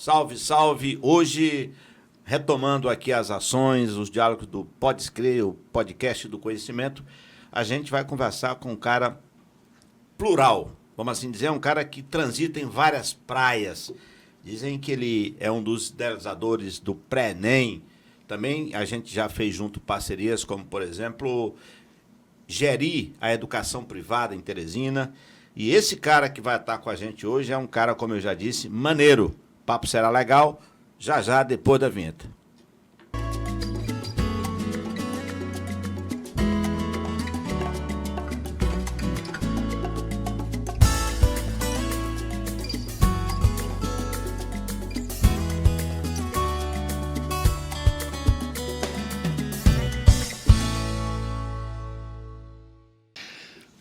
Salve, salve! Hoje, retomando aqui as ações, os diálogos do Pode Escrever, o podcast do conhecimento, a gente vai conversar com um cara plural, vamos assim dizer, um cara que transita em várias praias. Dizem que ele é um dos idealizadores do Pré-ENEM. Também a gente já fez junto parcerias, como, por exemplo, gerir a educação privada em Teresina. E esse cara que vai estar com a gente hoje é um cara, como eu já disse, maneiro. O papo será legal, já depois da vinheta.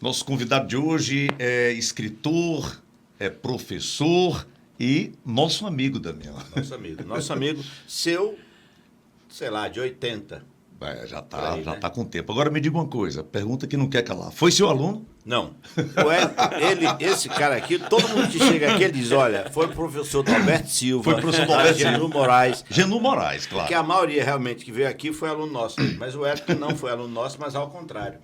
Nosso convidado de hoje é escritor, é professor e nosso amigo, Damião. Nosso amigo, seu, sei lá, de 80. Já tá com tempo. Agora me diga uma coisa, pergunta que não quer calar. Foi seu aluno? Não. Esse cara aqui, todo mundo que chega aqui, ele diz, olha, foi professor do Alberto Silva, foi professor do Alberto Genu Moraes. Genu Moraes, claro. Que a maioria realmente que veio aqui foi aluno nosso. Mas o Hélito não foi aluno nosso, mas ao contrário.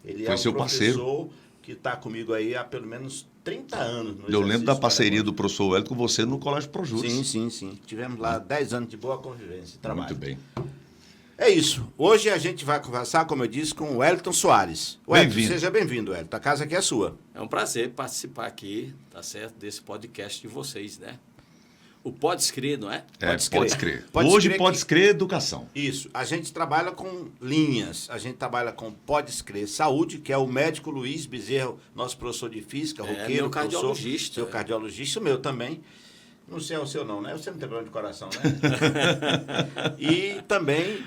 Ele foi seu parceiro. Professor que está comigo aí há pelo menos 30 anos. Eu lembro da parceria do professor Hélito com você no Colégio Projuris. Sim. Tivemos lá 10 anos de boa convivência e trabalho. Muito bem. É isso. Hoje a gente vai conversar, como eu disse, com o Wellington Soares. Wellington, seja bem-vindo, Wellington. A casa aqui é sua. É um prazer participar aqui, tá certo, desse podcast de vocês, né? O Pode Escrever, não é? Pode Escrever. Hoje Pode Escrever Educação. Isso. A gente trabalha com linhas. A gente trabalha com Pode Escrever Saúde, que é o médico Luiz Bezerra, nosso professor de física, roqueiro. Meu cardiologista. Seu cardiologista, o meu também. Não sei o seu não, né? Você não tem problema de coração, né? E também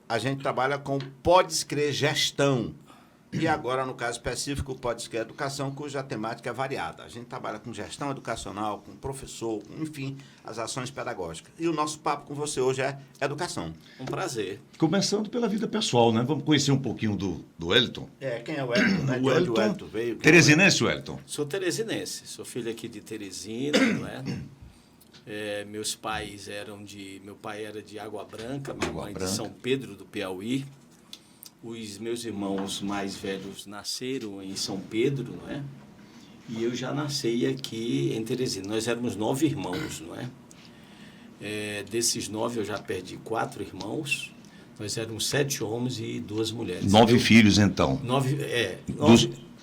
a gente trabalha com Pode Escrever Gestão. E agora, no caso específico, Pode Escrever Educação, cuja temática é variada. A gente trabalha com gestão educacional, com professor, enfim, as ações pedagógicas. E o nosso papo com você hoje é educação. Um prazer. Começando pela vida pessoal, né? Vamos conhecer um pouquinho do Wellington. Quem é o Wellington? Né? O Wellington veio. Teresinense, Wellington? Sou teresinense. Sou filho aqui de Teresina, não é? Meus pais eram meu pai era de Água Branca, minha mãe de São Pedro do Piauí. Os meus irmãos mais velhos nasceram em São Pedro, não é? E eu já nasci aqui em Teresina. Nós éramos 9 irmãos, não é? Desses 9 eu já perdi 4 irmãos. Nós éramos 7 homens e 2 mulheres. 9 filhos, então? 9.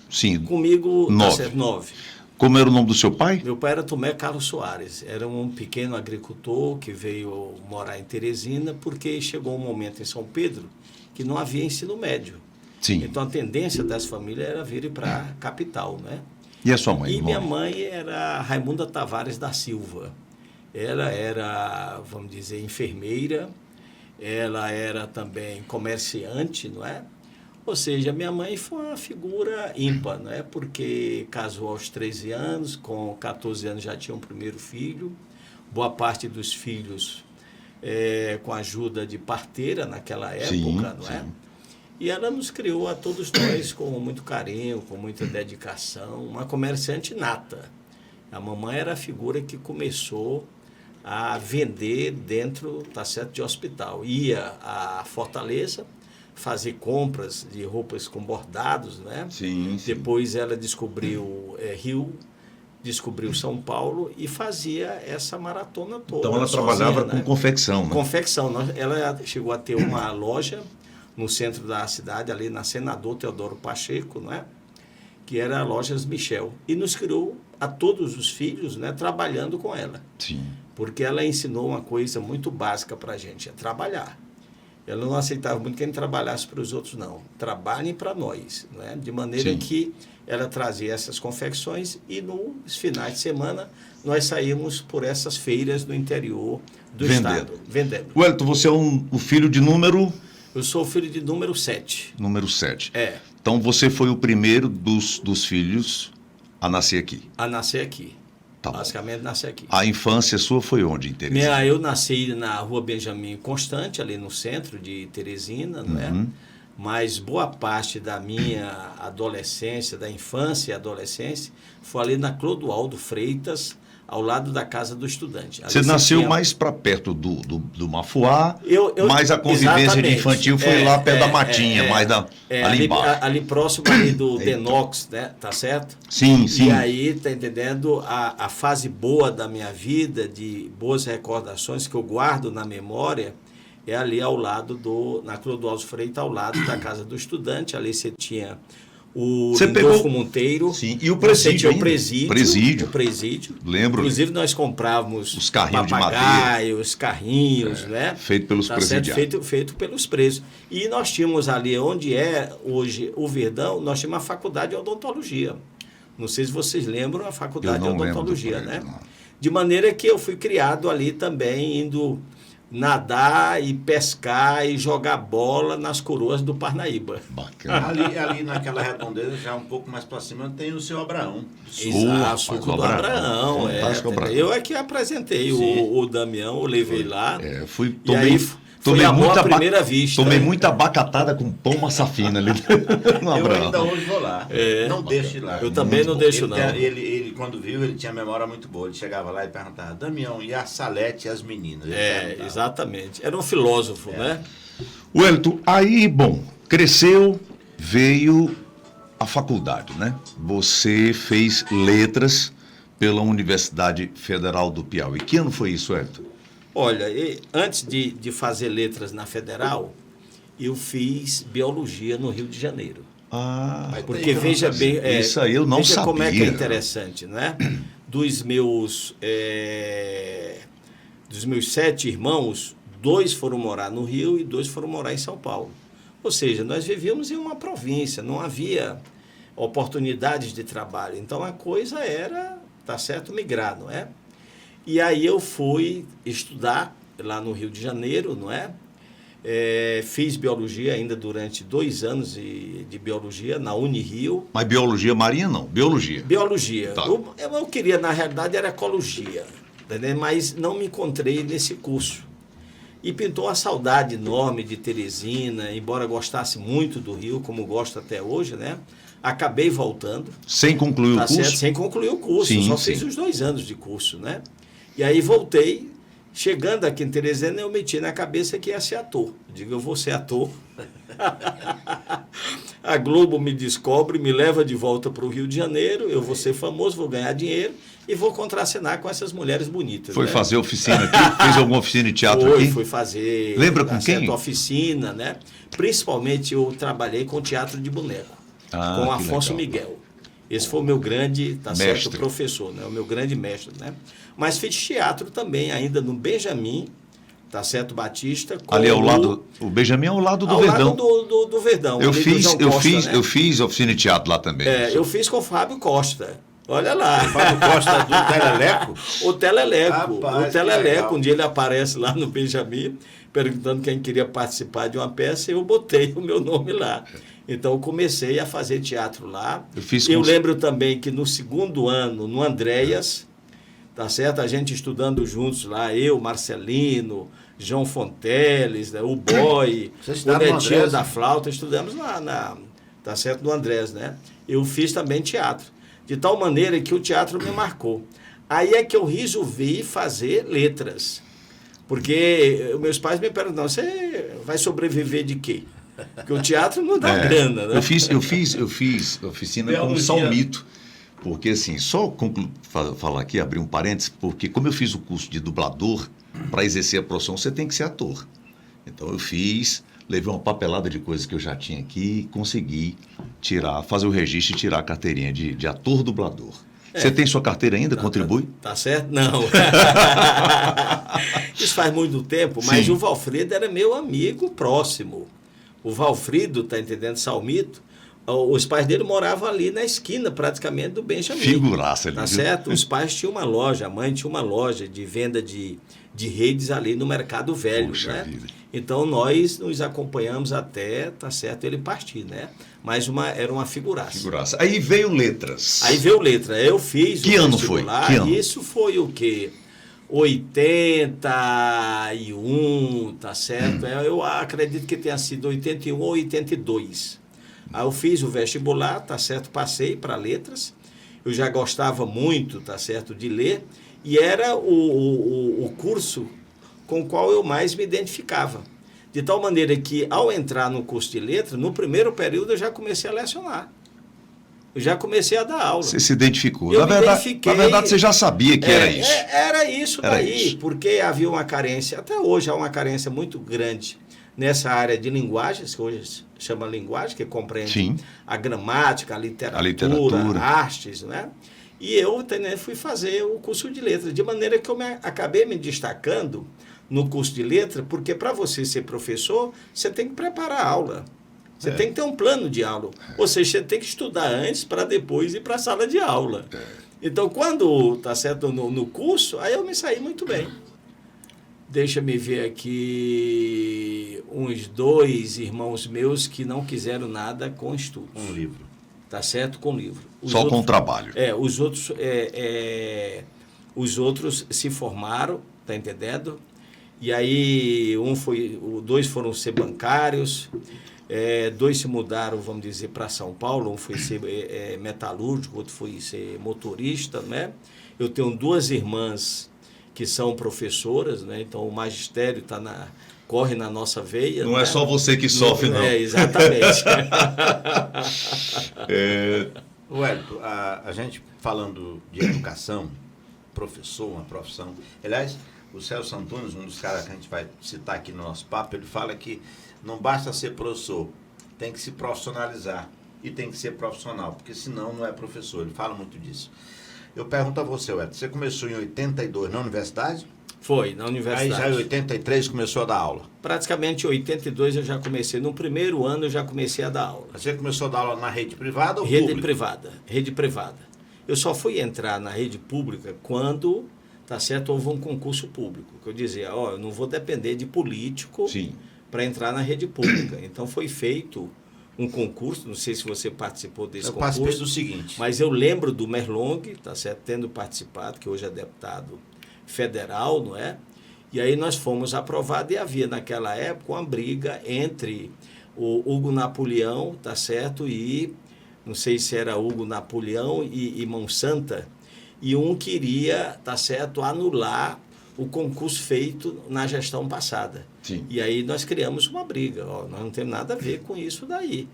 Sim. Comigo, 9. 9. Como era o nome do seu pai? Meu pai era Tomé Carlos Soares. Era um pequeno agricultor que veio morar em Teresina porque chegou um momento em São Pedro que não havia ensino médio. Sim. Então a tendência das famílias era vir para a capital, né? E a sua mãe? E minha mãe era Raimunda Tavares da Silva. Ela era, vamos dizer, enfermeira. Ela era também comerciante, não é? Ou seja, minha mãe foi uma figura ímpar, não é? Porque casou aos 13 anos, com 14 anos já tinha um primeiro filho. Boa parte dos filhos com a ajuda de parteira naquela época, não é? E ela nos criou a todos nós com muito carinho, com muita dedicação, uma comerciante nata. A mamãe era a figura que começou a vender dentro, tá certo, de hospital. Ia à Fortaleza fazer compras de roupas com bordados, né? Sim. Depois ela descobriu Rio, descobriu São Paulo e fazia essa maratona toda. Então ela trabalhava com confecção, né? Confecção. Ela chegou a ter uma loja no centro da cidade, ali na Senador Teodoro Pacheco, não é? Que era a Lojas Michel. E nos criou a todos os filhos, né, trabalhando com ela. Sim. Porque ela ensinou uma coisa muito básica para a gente, é trabalhar. Ela não aceitava muito que a gente trabalhasse para os outros, não. Trabalhem para nós, não é? De maneira que ela trazia essas confecções e nos finais de semana nós saímos por essas feiras no interior do estado, vendendo. Wellington, você é o filho de número... Eu sou o filho de número 7. Número 7. Então você foi o primeiro dos filhos a nascer aqui? A nascer aqui. Tá basicamente nasci aqui. A infância sua foi onde em Teresina? Eu nasci na Rua Benjamin Constante, ali no centro de Teresina, não é? Mas boa parte da minha adolescência, da infância e adolescência, foi ali na Clodoaldo Freitas, ao lado da Casa do Estudante. Ali Você nasceu tinha... mais para perto do Mafuá, Eu mas a convivência de infantil foi lá perto da Matinha, mais ali embaixo. Ali próximo ali do Denox, né? Tá certo? Sim, sim. E aí, tá entendendo? A fase boa da minha vida, de boas recordações que eu guardo na memória, é ali ao lado na Clodoaldo Freitas, ao lado da Casa do Estudante. Ali você tinha o Lindolfo Monteiro. Sim, e o presídio. O presídio. Lembro. Inclusive, nós comprávamos os carrinhos de madeira. Os carrinhos, né? Feito pelos presidiários. Feito pelos presos. E nós tínhamos ali, onde é hoje o Verdão, nós tínhamos uma faculdade de odontologia. Não sei se vocês lembram a faculdade de odontologia, né? De maneira que eu fui criado ali também, indo nadar e pescar e jogar bola nas coroas do Parnaíba. Bacana. Ali naquela redondeza, já um pouco mais para cima, tem o seu Abraão. Exato, suco do Abraão. Eu é que apresentei o Damião, eu levei lá. Fui Tomei muita primeira vista. Tomei muita abacatada com pão massafina ali no Abraão. Eu ainda hoje vou lá. Não deixe ir lá. Eu também não deixo, não. Ele, quando viu, ele tinha memória muito boa. Ele chegava lá e perguntava, Damião, e a Salete e as meninas? Exatamente. Era um filósofo, né? Wellington, aí, bom, cresceu, veio a faculdade, né? Você fez letras pela Universidade Federal do Piauí. Que ano foi isso, Wellington? Olha, antes de fazer letras na Federal, eu fiz biologia no Rio de Janeiro. Porque veja bem... isso aí eu não sabia. Como é que é interessante, né? Dos meus 7 irmãos, 2 foram morar no Rio e 2 foram morar em São Paulo. Ou seja, nós vivíamos em uma província, não havia oportunidades de trabalho. Então, a coisa era, tá certo, migrar, não é? E aí eu fui estudar lá no Rio de Janeiro, não é? Fiz biologia ainda durante 2 anos de biologia na Unirio. Mas biologia marinha não, biologia. Biologia. Tá. Eu queria, na realidade, era ecologia, entendeu? Mas não me encontrei nesse curso. E pintou uma saudade enorme de Teresina, embora gostasse muito do Rio, como gosto até hoje, né? Acabei voltando. Sem concluir o curso? Certo? Sem concluir o curso, sim, só fiz os 2 anos de curso, né? E aí voltei, chegando aqui em Teresina, eu meti na cabeça que ia ser ator. Eu digo, eu vou ser ator. A Globo me descobre, me leva de volta para o Rio de Janeiro, eu vou ser famoso, vou ganhar dinheiro e vou contracenar com essas mulheres bonitas. Foi, né? fazer oficina aqui? Fez alguma oficina de teatro aqui? Fui fazer... Lembra com quem? Oficina, né? Principalmente eu trabalhei com teatro de boneco, com Afonso Miguel. Esse foi o meu grande, certo, professor, né? O meu grande mestre, né? Mas fiz teatro também, ainda no Benjamin, tá certo, Batista. Ali ao lado, o Benjamin é ao lado do Verdão. Ao lado do Verdão. Eu fiz oficina de teatro lá também. Eu fiz com o Fábio Costa. Olha lá. O Fábio Costa do Teleleco? O Teleleco. Rapaz, o Teleleco. Um dia ele aparece lá no Benjamin, perguntando quem queria participar de uma peça, e eu botei o meu nome lá. Então, eu comecei a fazer teatro lá. Eu lembro também que no 2º ano, no Andréas, tá certo? A gente estudando juntos lá, eu, Marcelino, João Fonteles, né? O Boy, o Netinho da flauta, estudamos lá, tá certo? No Andrés, né? Eu fiz também teatro. De tal maneira que o teatro me marcou. Aí é que eu resolvi fazer letras. Porque meus pais me perguntaram, você vai sobreviver de quê? Porque o teatro não dá grana, né? Eu fiz oficina com Salmito. Porque, assim, só falar aqui, abrir um parênteses, porque como eu fiz o curso de dublador, para exercer a profissão, você tem que ser ator. Então, eu levei uma papelada de coisas que eu já tinha aqui e consegui fazer o registro e tirar a carteirinha de ator-dublador. Você tem sua carteira ainda? Contribui? Tá certo? Não. Isso faz muito tempo, mas o Valfrido era meu amigo próximo. O Valfrido, tá entendendo? Salmito. Os pais dele moravam ali na esquina, praticamente, do Benjamin. Figuraça ali. Tá certo? Os pais tinham uma loja, a mãe tinha uma loja de venda de redes ali no Mercado Velho, Puxa né? vida. Então, nós nos acompanhamos até, tá certo, ele partir, né? Mas era uma figuraça. Aí veio letras. Eu fiz que ano foi? Que ano? Isso foi o quê? 81, tá certo? Eu acredito que tenha sido 81 ou 82. Aí eu fiz o vestibular, tá certo? Passei para letras. Eu já gostava muito, tá certo, de ler. E era o curso com o qual eu mais me identificava. De tal maneira que, ao entrar no curso de letras, no primeiro período eu já comecei a lecionar. Eu já comecei a dar aula. Você se identificou. Eu Na verdade, você já sabia que era isso. Era isso Era daí, isso. porque havia uma carência, até hoje há uma carência muito grande nessa área de linguagens, que hoje chama linguagem, que compreende Sim. a gramática, a literatura, artes, né? E eu também fui fazer o curso de letras, de maneira que eu acabei me destacando no curso de letras, porque para você ser professor, você tem que preparar a aula. Você tem que ter um plano de aula. Ou seja, você tem que estudar antes para depois ir para a sala de aula. Então, quando está certo no curso, aí eu me saí muito bem. Deixa-me ver aqui uns 2 irmãos meus que não quiseram nada com estudos. Um livro. Tá certo? Com livro. Só com o trabalho. Os outros se formaram, tá entendendo? E aí 2 foram ser bancários, 2 se mudaram, vamos dizer, para São Paulo, um foi ser metalúrgico, outro foi ser motorista, né? Eu tenho 2 irmãs que são professoras, né? Então o magistério corre na nossa veia. Não né? é só você que sofre, não. Exatamente. Wellington, a gente falando de educação, professor, uma profissão. Aliás, o Celso Antunes, um dos caras que a gente vai citar aqui no nosso papo, ele fala que não basta ser professor, tem que se profissionalizar e tem que ser profissional, porque senão não é professor. Ele fala muito disso. Eu pergunto a você, Wellington, você começou em 82 na universidade? Foi, na universidade. Aí já em 83 começou a dar aula? Praticamente em 82 eu já comecei. No primeiro ano eu já comecei a dar aula. Você começou a dar aula na rede privada ou Rede pública? privada, rede privada. Eu só fui entrar na rede pública quando, tá certo, houve um concurso público. Que eu dizia, eu não vou depender de político para entrar na rede pública. Então foi feito um concurso, não sei se você participou desse concurso. Eu participei do seguinte. Mas eu lembro do Merlong, tá certo, tendo participado, que hoje é deputado federal, não é? E aí nós fomos aprovados e havia naquela época uma briga entre o Hugo Napoleão, tá certo, e não sei se era Hugo Napoleão e Monsanta, e um queria, tá certo, anular o concurso feito na gestão passada. Sim. E aí nós criamos uma briga, nós não temos nada a ver com isso daí.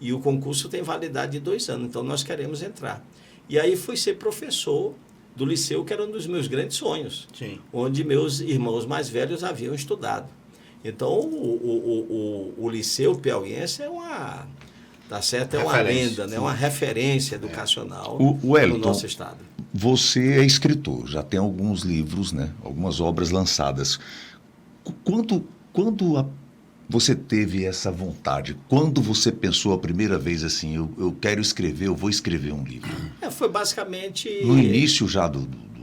E o concurso tem validade de 2 anos, então nós queremos entrar. E aí fui ser professor do liceu, que era um dos meus grandes sonhos, Sim. onde meus irmãos mais velhos haviam estudado. Então, o liceu piauiense é uma, tá certo, é uma lenda, né? Uma referência educacional no nosso estado. Você é escritor, já tem alguns livros, né? Algumas obras lançadas. Quando você teve essa vontade? Quando você pensou a primeira vez assim, eu quero escrever, eu vou escrever um livro? Foi basicamente... No início já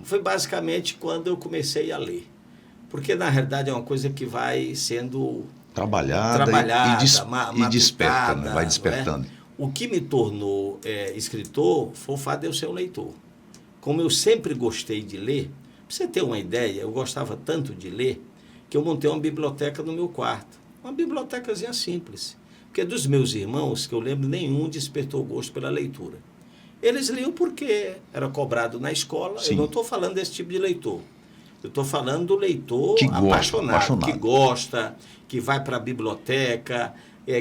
Foi basicamente quando eu comecei a ler. Porque, na realidade, é uma coisa que vai sendo... Trabalhada e desperta, né? Vai despertando. Né? O que me tornou escritor foi o fato de eu ser um leitor. Como eu sempre gostei de ler, para você ter uma ideia, eu gostava tanto de ler, que eu montei uma biblioteca no meu quarto. Uma bibliotecazinha simples. Porque dos meus irmãos, que eu lembro, nenhum despertou gosto pela leitura. Eles liam porque era cobrado na escola. Sim. Eu não estou falando desse tipo de leitor. Eu estou falando do leitor apaixonado, que gosta, que vai para a biblioteca,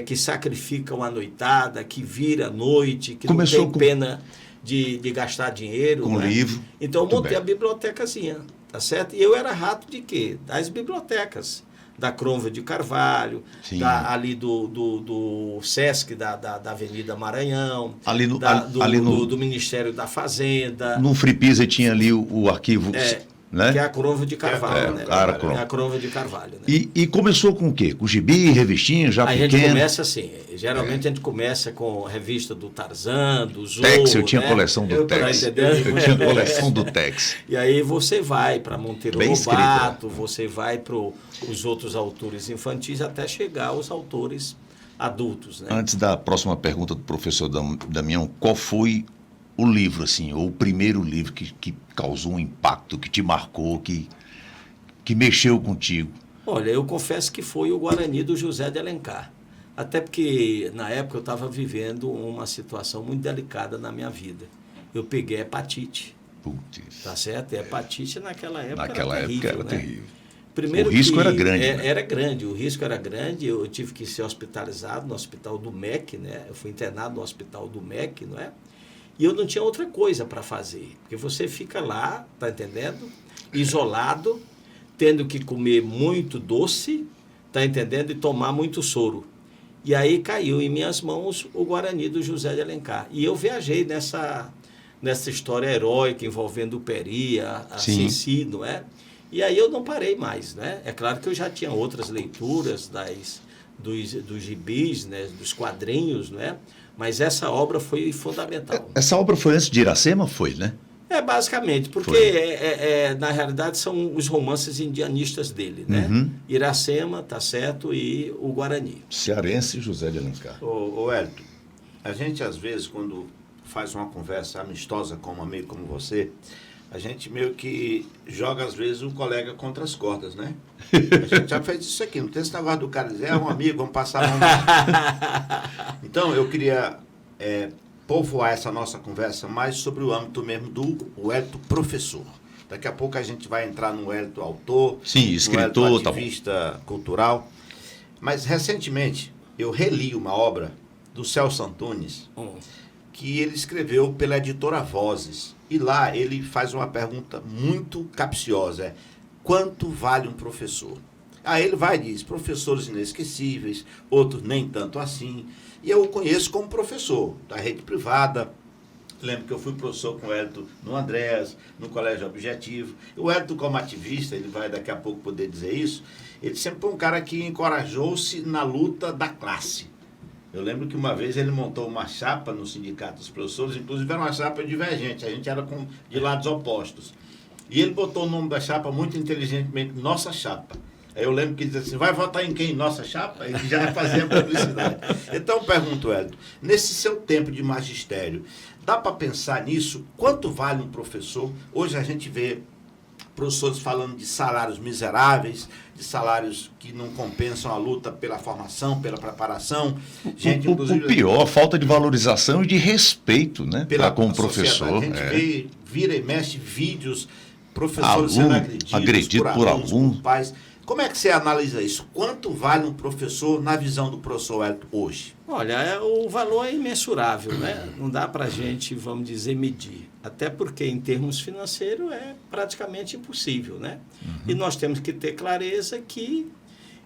que sacrifica uma noitada, que vira à noite, que não tem pena de gastar dinheiro. Com livro. Então eu montei a bibliotecazinha, tá certo? E eu era rato de quê? Das bibliotecas. Da Cromwell de Carvalho, ali do Sesc, da Avenida Maranhão, do Ministério da Fazenda. No Fripisa tinha ali o arquivo... né? Que é a Cromwell de Carvalho. Né? A Cromwell de Carvalho. Né? E começou com o quê? Com gibi, revistinha, já pequena? A gente começa assim, geralmente a gente começa com revista do Tarzan, do Zorro. Tex, eu tinha coleção do Tex. Eu tinha coleção do Tex. E aí você vai para Monteiro Lobato, você vai para os outros autores infantis, até chegar aos autores adultos. Né? Antes da próxima pergunta do professor Damião, qual foi o livro, assim, ou o primeiro livro que causou um impacto, que te marcou, que mexeu contigo? Olha, eu confesso que foi o Guarani do José de Alencar. Até porque, na época, eu estava vivendo uma situação muito delicada na minha vida. Eu peguei hepatite. Putz. Tá certo? E a hepatite naquela época Naquela era época terrível, era né? terrível. Primeiro O risco que era grande, né? Era grande, o risco era grande. Eu tive que ser hospitalizado no hospital do MEC, né? Eu fui internado no hospital do MEC, não é? E eu não tinha outra coisa para fazer. Porque você fica lá, tá entendendo? Isolado, tendo que comer muito doce, tá entendendo? E tomar muito soro. E aí caiu em minhas mãos o Guarani do José de Alencar. E eu viajei nessa história heróica envolvendo o Peri, a Sim. Ceci, não é? E aí eu não parei mais, né? É claro que eu já tinha outras leituras dos gibis, né? Dos quadrinhos, não é? Mas essa obra foi fundamental. Essa obra foi antes de Iracema? Foi, né? Basicamente, porque na realidade são os romances indianistas dele, né? Uhum. Iracema, tá certo, e o Guarani. Cearense José de Alencar. Ô Hélito, a gente às vezes quando faz uma conversa amistosa com um amigo como você, a gente meio que joga às vezes o colega contra as cordas, né? A gente já fez isso aqui, não tem esse negócio do cara dizer, um amigo, vamos passar a mão. Então eu queria povoar essa nossa conversa mais sobre o âmbito mesmo do Hélito professor. Daqui a pouco a gente vai entrar no Hélito autor, sim, escritor, no Hélito ativista cultural. Mas recentemente eu reli uma obra do Celso Antunes, que ele escreveu pela editora Vozes. E lá ele faz uma pergunta muito capciosa, quanto vale um professor? Aí ele vai e diz, professores inesquecíveis, outros nem tanto assim. E eu o conheço como professor da rede privada. Lembro que eu fui professor com o Hélito no Andréas, no Colégio Objetivo. O Hélito como ativista, ele vai daqui a pouco poder dizer isso, ele sempre foi um cara que encorajou-se na luta da classe. Eu lembro que uma vez ele montou uma chapa no Sindicato dos Professores, inclusive era uma chapa divergente, a gente era de lados opostos. E ele botou o nome da chapa muito inteligentemente, Nossa Chapa. Aí eu lembro que ele disse assim, vai votar em quem? Nossa Chapa? Ele já fazia publicidade. Então eu pergunto, Hélito, nesse seu tempo de magistério, dá para pensar nisso? Quanto vale um professor? Hoje a gente vê professores falando de salários miseráveis, de salários que não compensam a luta pela formação, pela preparação. Gente, inclusive, o pior, falta de valorização e de respeito, né? Com o professor. A gente vira e mexe vídeos, professores sendo agredidos por alunos, por pais. Como é que você analisa isso? Quanto vale um professor na visão do professor Hélito hoje? Olha, o valor é imensurável, né? Não dá para a gente, vamos dizer, medir. Até porque, em termos financeiros, é praticamente impossível, né? E nós temos que ter clareza que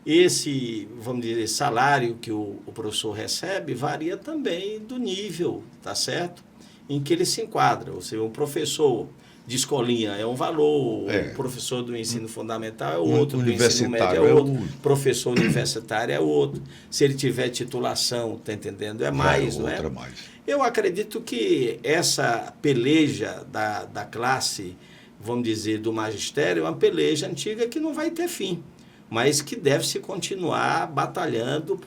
esse, vamos dizer, salário que o professor recebe varia também do nível, tá certo? Em que ele se enquadra. Ou seja, um professor de escolinha é um valor, o professor do ensino fundamental é outro, do ensino médio é outro, professor universitário é outro. Se ele tiver titulação, tá entendendo? É mais, não é? Mais. Eu acredito que essa peleja da classe, vamos dizer, do magistério, é uma peleja antiga que não vai ter fim, mas que deve se continuar batalhando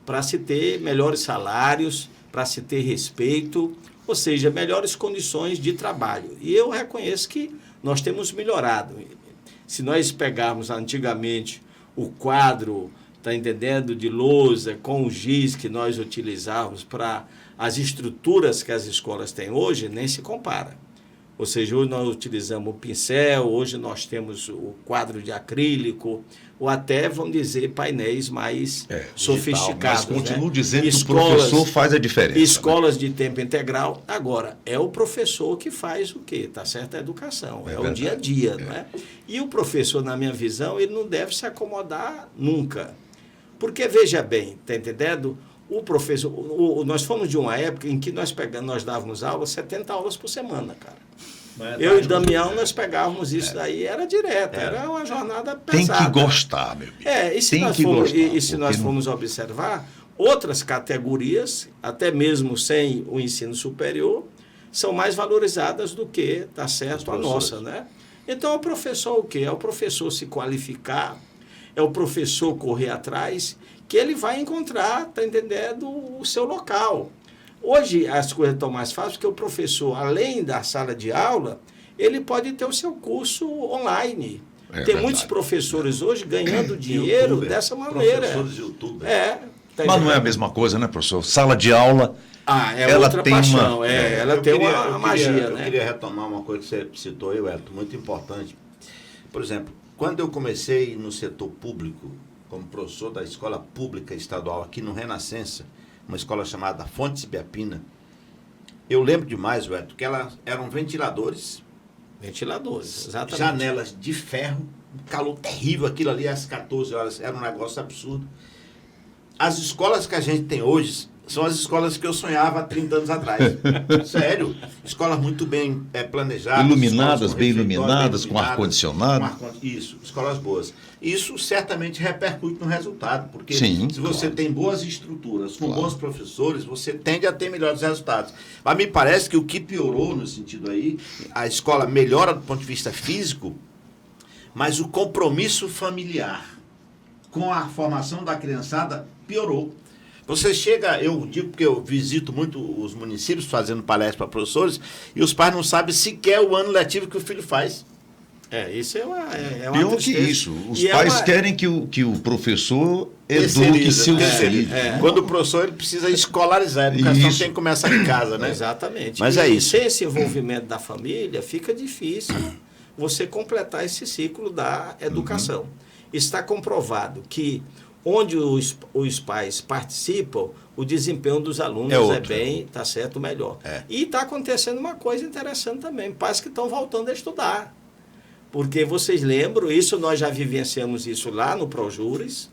para se ter melhores salários, para se ter respeito, ou seja, melhores condições de trabalho. E eu reconheço que nós temos melhorado. Se nós pegarmos antigamente o quadro, tá entendendo, de lousa com o giz que nós utilizávamos para as estruturas que as escolas têm hoje, nem se compara. Ou seja, hoje nós utilizamos o pincel, hoje nós temos o quadro de acrílico, ou até, vamos dizer, painéis mais sofisticados. Mas continuo né? dizendo que o professor faz a diferença. Escolas de tempo integral. Agora, é o professor que faz o quê? Tá certo? A educação. É o dia a dia, não é? E o professor, na minha visão, ele não deve se acomodar nunca. Porque, veja bem, tá entendendo? O professor, nós fomos de uma época em que nós dávamos aulas, 70 aulas por semana, cara. Eu e Damião, nós pegávamos isso daí, era direto, era uma jornada pesada. Tem que gostar, meu amigo. E se nós formos observar, outras categorias, até mesmo sem o ensino superior, são mais valorizadas do que, tá certo, a nossa, né? Então, o professor o quê? É o professor se qualificar, é o professor correr atrás, que ele vai encontrar, tá entendendo, o seu local. Hoje as coisas estão mais fáceis, porque o professor, além da sala de aula, ele pode ter o seu curso online. Tem muitos professores hoje ganhando dinheiro dessa maneira. Professores YouTube. Mas não é a mesma coisa, né, professor? Sala de aula, ela outra tem paixão, uma... ela tem uma magia, Eu né? queria retomar uma coisa que você citou aí, Wellington, muito importante. Por exemplo, quando eu comecei no setor público, como professor da escola pública estadual aqui no Renascença, uma escola chamada Fontes Biapina, eu lembro demais, Wellington, que elas eram ventiladores, Exatamente. janelas de ferro, um calor terrível, aquilo ali às 14 horas, era um negócio absurdo. As escolas que a gente tem hoje são as escolas que eu sonhava há 30 anos atrás. Sério. Escolas muito bem planejadas. Iluminadas, com bem refeitório, iluminadas, com ar-condicionado. Isso, escolas boas. Isso certamente repercute no resultado, porque Sim, se você claro. tem boas estruturas, com Claro. bons professores, você tende a ter melhores resultados. Mas me parece que o que piorou no sentido aí, a escola melhora do ponto de vista físico, mas o compromisso familiar com a formação da criançada piorou. Você chega, eu digo porque eu visito muito os municípios fazendo palestra para professores, e os pais não sabem sequer o ano letivo que o filho faz. Isso é uma Pior que tristeza. isso, os E pais querem que o professor eduque Terceiriza, seus terceiriza. filhos. Quando o professor ele precisa escolarizar, a educação Isso. tem que começar em casa, né? Exatamente. Mas E é isso. sem esse envolvimento da família, fica difícil você completar esse ciclo da educação. Está comprovado que onde os pais participam, o desempenho dos alunos está certo, melhor. E está acontecendo uma coisa interessante também, pais que estão voltando a estudar. Porque vocês lembram, isso nós já vivenciamos isso lá no Projuris,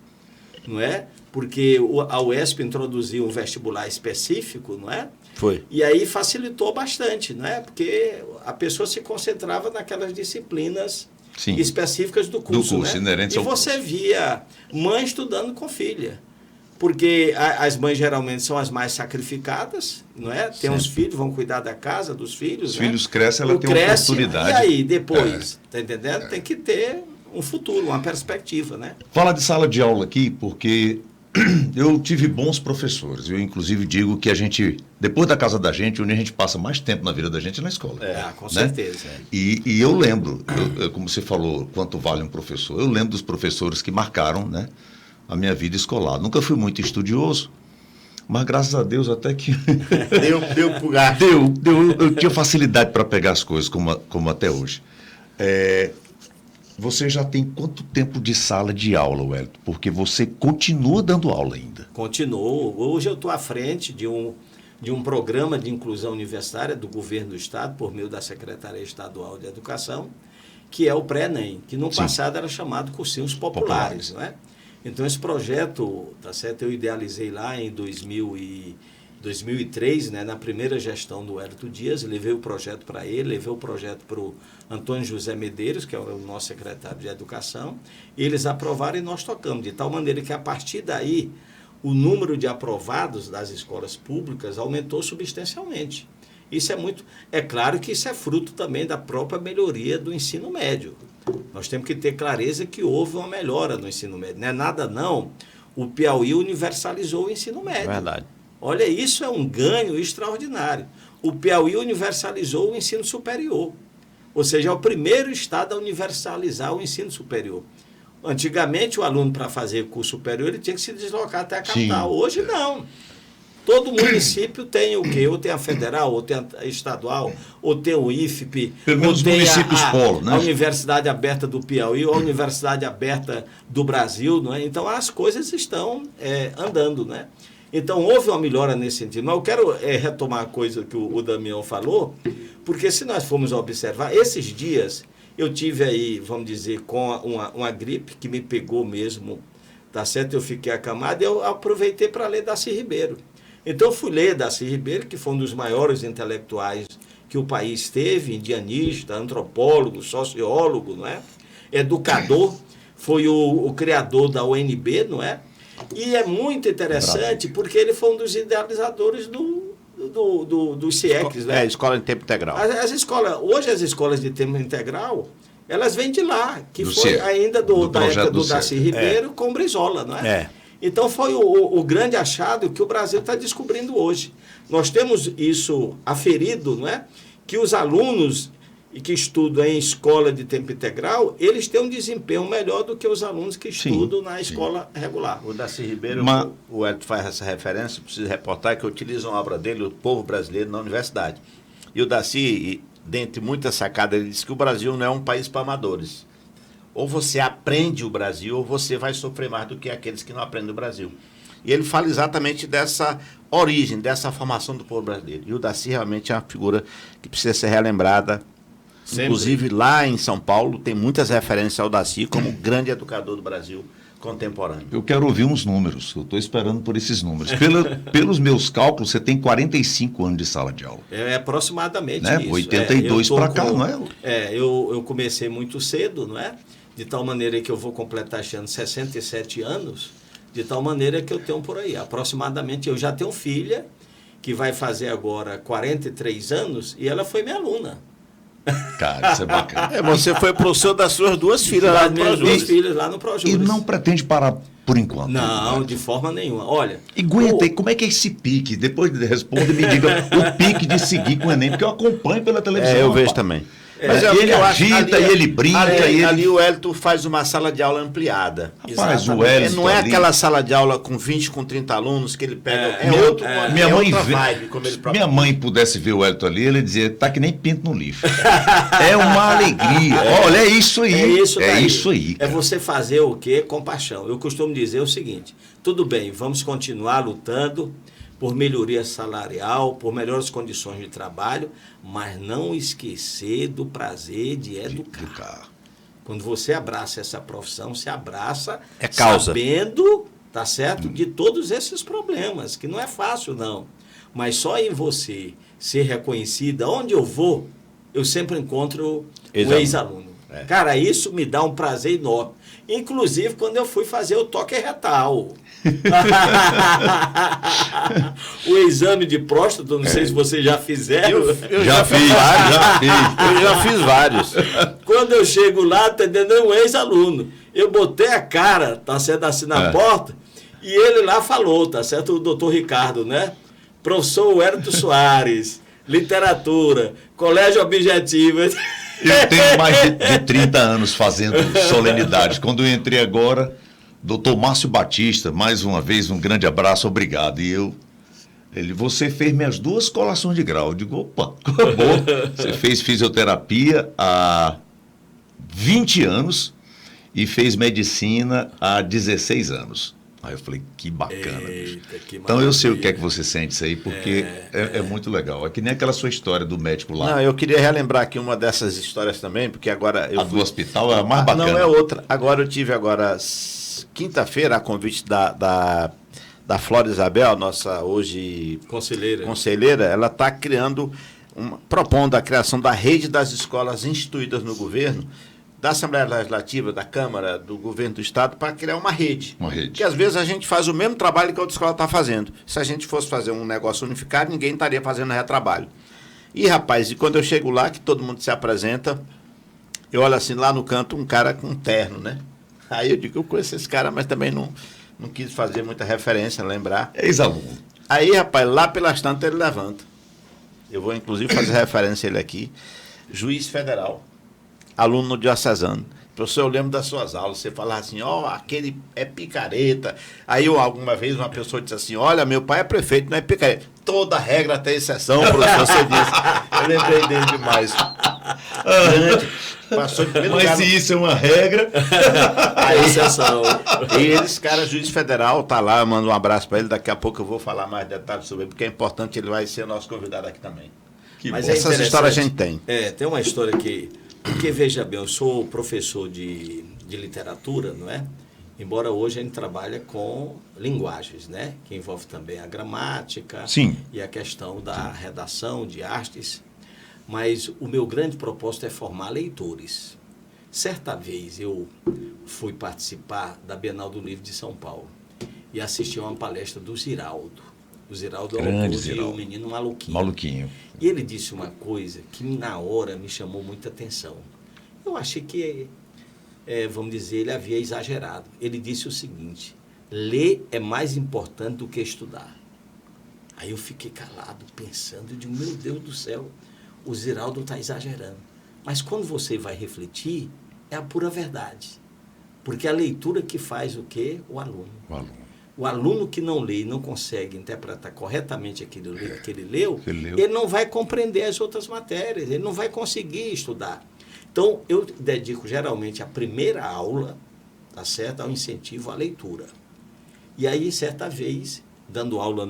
não é? Porque a UESP introduziu um vestibular específico, não é? Foi. E aí facilitou bastante, não é? Porque a pessoa se concentrava naquelas disciplinas Sim. específicas do curso, né? inerentes E ao você curso. via mãe estudando com filha. Porque as mães geralmente são as mais sacrificadas, não é? Tem os filhos, vão cuidar da casa, dos filhos. Os né? filhos crescem, ela tem oportunidade. E aí, depois, tá entendendo? Tem que ter um futuro, uma perspectiva, né? Fala de sala de aula aqui, porque eu tive bons professores. Eu, inclusive, digo que a gente, depois da casa da gente, onde a gente passa mais tempo na vida da gente é na escola. Com né? certeza. E eu lembro, como você falou, quanto vale um professor, eu lembro dos professores que marcaram, né, a minha vida escolar. Nunca fui muito estudioso, mas graças a Deus até que... Deu pro gasto. Eu tinha facilidade para pegar as coisas, como até hoje. Você já tem quanto tempo de sala de aula, Wellington? Porque você continua dando aula ainda. Continuo. Hoje eu estou à frente de um programa de inclusão universitária do governo do Estado, por meio da Secretaria Estadual de Educação, que é o pré-ENEM, que no passado era chamado cursinhos populares, não é? Então, esse projeto, tá certo, eu idealizei lá em 2003, né, na primeira gestão do Wellington Dias, levei o projeto para ele, levei o projeto para o Antônio José Medeiros, que é o nosso secretário de Educação, e eles aprovaram e nós tocamos, de tal maneira que, a partir daí, o número de aprovados das escolas públicas aumentou substancialmente. Isso é muito... É claro que isso é fruto também da própria melhoria do ensino médio. Nós temos que ter clareza que houve uma melhora no ensino médio. Não é nada, não. O Piauí universalizou o ensino médio. Verdade. Olha, isso é um ganho extraordinário. O Piauí universalizou o ensino superior. Ou seja, é o primeiro estado a universalizar o ensino superior. Antigamente, o aluno, para fazer curso superior, ele tinha que se deslocar até a capital. Sim. Hoje, não. Todo município tem o quê? Ou tem a federal, ou tem a estadual, ou tem o IFP, Pelo menos ou tem municípios polo, né? a Universidade Aberta do Piauí, ou a Universidade Aberta do Brasil, não é? Então, as coisas estão andando, né? Então, houve uma melhora nesse sentido. Mas eu quero retomar a coisa que o Damião falou, porque se nós formos observar, esses dias eu tive aí, vamos dizer, com uma gripe que me pegou mesmo, tá certo? Eu fiquei acamado e eu aproveitei para ler Darcy Ribeiro. Então, eu fui ler Darcy Ribeiro, que foi um dos maiores intelectuais que o país teve, indianista, antropólogo, sociólogo, não é? Educador, foi o criador da UNB, não é? E é muito interessante porque ele foi um dos idealizadores dos CIECs, né? Escola em tempo integral. Hoje as escolas de tempo integral, elas vêm de lá, que foi CIEC, ainda da época do Darcy CIEC. Ribeiro com Brizola, não é? Então foi o grande achado que o Brasil está descobrindo hoje. Nós temos isso aferido, não é? Que os alunos e que estudam em escola de tempo integral, eles têm um desempenho melhor do que os alunos que estudam na escola regular. O Darcy Ribeiro, o Hélio faz essa referência, preciso reportar que utiliza uma obra dele, O Povo Brasileiro, na universidade. E o Darcy, dentre muitas sacadas, ele diz que o Brasil não é um país para amadores. Ou você aprende o Brasil, ou você vai sofrer mais do que aqueles que não aprendem o Brasil. E ele fala exatamente dessa origem, dessa formação do povo brasileiro. E o Darcy realmente é uma figura que precisa ser relembrada. Sempre. Inclusive, lá em São Paulo, tem muitas referências ao Darcy como grande educador do Brasil contemporâneo. Eu quero ouvir uns números, eu estou esperando por esses números. Pelos meus cálculos, você tem 45 anos de sala de aula. É aproximadamente né? isso. 82 para cá, não é? Eu comecei muito cedo, não é? De tal maneira que eu vou completar este ano 67 anos, de tal maneira que eu tenho por aí. Aproximadamente, eu já tenho filha, que vai fazer agora 43 anos, e ela foi minha aluna. Cara, isso é bacana. Você foi professor das suas duas filhas lá no Projures. Duas filhas lá no Projures. E não pretende parar por enquanto? Não, né? de forma nenhuma. Olha... E aguenta aí, como é que é esse pique? Depois de responder, me diga o pique de seguir com o Enem, porque eu acompanho pela televisão. Eu vejo também. Mas ele agita e ele brinca. Ali o Hélio faz uma sala de aula ampliada. Rapaz, o Hélio não é aquela sala de aula com 20, com 30 alunos que ele pega. Minha mãe pudesse ver o Hélio ali, ele dizia, tá que nem pinto no lixo. É uma alegria. Olha, é isso aí. É isso aí. É você fazer o quê? Com paixão. Eu costumo dizer o seguinte, tudo bem, vamos continuar lutando por melhoria salarial, por melhores condições de trabalho, mas não esquecer do prazer de educar. Quando você abraça essa profissão, você abraça sabendo, tá certo, de todos esses problemas, que não é fácil, não. Mas só em você ser reconhecida, onde eu vou, eu sempre encontro o ex-aluno. Cara, isso me dá um prazer enorme. Inclusive, quando eu fui fazer o toque retal. O exame de próstata, não sei se vocês já fizeram. Eu já fiz vários. Quando eu chego lá, atendendo um ex-aluno, eu botei a cara, tá certo, assim na porta, e ele lá falou, tá certo, o doutor Ricardo, né? Professor Wellington Soares, literatura, colégio objetivo. Eu tenho mais de 30 anos fazendo solenidades. Quando eu entrei agora, doutor Márcio Batista, mais uma vez, um grande abraço, obrigado. E você fez minhas 2 colações de grau. Eu digo, opa, acabou. Você fez fisioterapia há 20 anos e fez medicina há 16 anos. Aí eu falei, que bacana. Eita, que então eu sei o que é que você sente isso aí, porque é muito legal. É que nem aquela sua história do médico lá. Não, eu queria relembrar aqui uma dessas histórias também, porque agora... do hospital é a mais bacana. Não, é outra. Agora eu tive quinta-feira a convite da Flora Isabel, nossa hoje conselheira, ela está propondo a criação da rede das escolas instituídas no governo, da Assembleia Legislativa, da Câmara, do Governo do Estado, para criar uma rede. Porque às vezes a gente faz o mesmo trabalho que a outra escola está fazendo. Se a gente fosse fazer um negócio unificado, ninguém estaria fazendo retrabalho. E, rapaz, e quando eu chego lá, que todo mundo se apresenta, eu olho assim, lá no canto, um cara com um terno, né? Aí eu digo, eu conheço esse cara, mas também não quis fazer muita referência, lembrar. É ex-aluno. Aí, rapaz, lá pelas tantas ele levanta. Eu vou, inclusive, fazer referência a ele aqui. Juiz federal. Aluno no diocesano. Professor, eu lembro das suas aulas, você falava assim, aquele é picareta. Aí alguma vez uma pessoa disse assim, olha, meu pai é prefeito, não é picareta. Toda regra tem exceção, professor, você disse. Eu lembrei dele demais. Passou de primeiro lugar. Mas se isso é uma regra... É exceção. E esse cara, juiz federal, tá lá, eu mando um abraço para ele, daqui a pouco eu vou falar mais detalhes sobre ele, porque é importante, ele vai ser nosso convidado aqui também. Mas essas histórias a gente tem. Tem uma história que... Porque, veja bem, eu sou professor de literatura, não é? Embora hoje a gente trabalhe com linguagens, né? Que envolve também a gramática. Sim. E a questão da redação, de artes. Mas o meu grande propósito é formar leitores. Certa vez eu fui participar da Bienal do Livro de São Paulo e assisti a uma palestra do Ziraldo. O Ziraldo é o autor de O Menino Maluquinho. E ele disse uma coisa que na hora me chamou muita atenção. Eu achei que, vamos dizer, ele havia exagerado. Ele disse o seguinte, ler é mais importante do que estudar. Aí eu fiquei calado, pensando, eu digo, meu Deus do céu, o Ziraldo está exagerando. Mas quando você vai refletir, é a pura verdade. Porque a leitura que faz o quê? O aluno. O aluno que não lê e não consegue interpretar corretamente aquilo que ele leu, ele não vai compreender as outras matérias, ele não vai conseguir estudar. Então, eu dedico geralmente a primeira aula, tá certo? Ao incentivo à leitura. E aí, certa vez, dando aula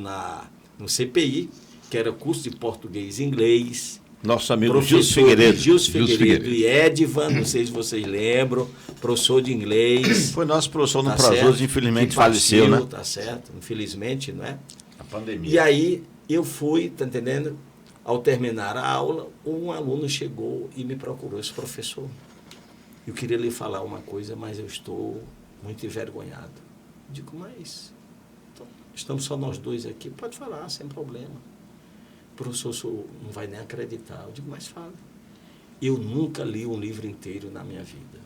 no CPI, que era curso de português e inglês, nosso amigo Gilson Figueiredo e Edvan, não sei se vocês lembram, professor de inglês. Foi nosso professor no Projus, infelizmente faleceu, né? Tá certo, infelizmente, não é? A pandemia. E aí eu fui, tá entendendo? Ao terminar a aula, um aluno chegou e me procurou, esse professor. Eu queria lhe falar uma coisa, mas eu estou muito envergonhado. Eu digo, mas então, estamos só nós dois aqui, pode falar, sem problema. Professor, o senhor não vai nem acreditar. Eu digo, mas fala. Eu nunca li um livro inteiro na minha vida.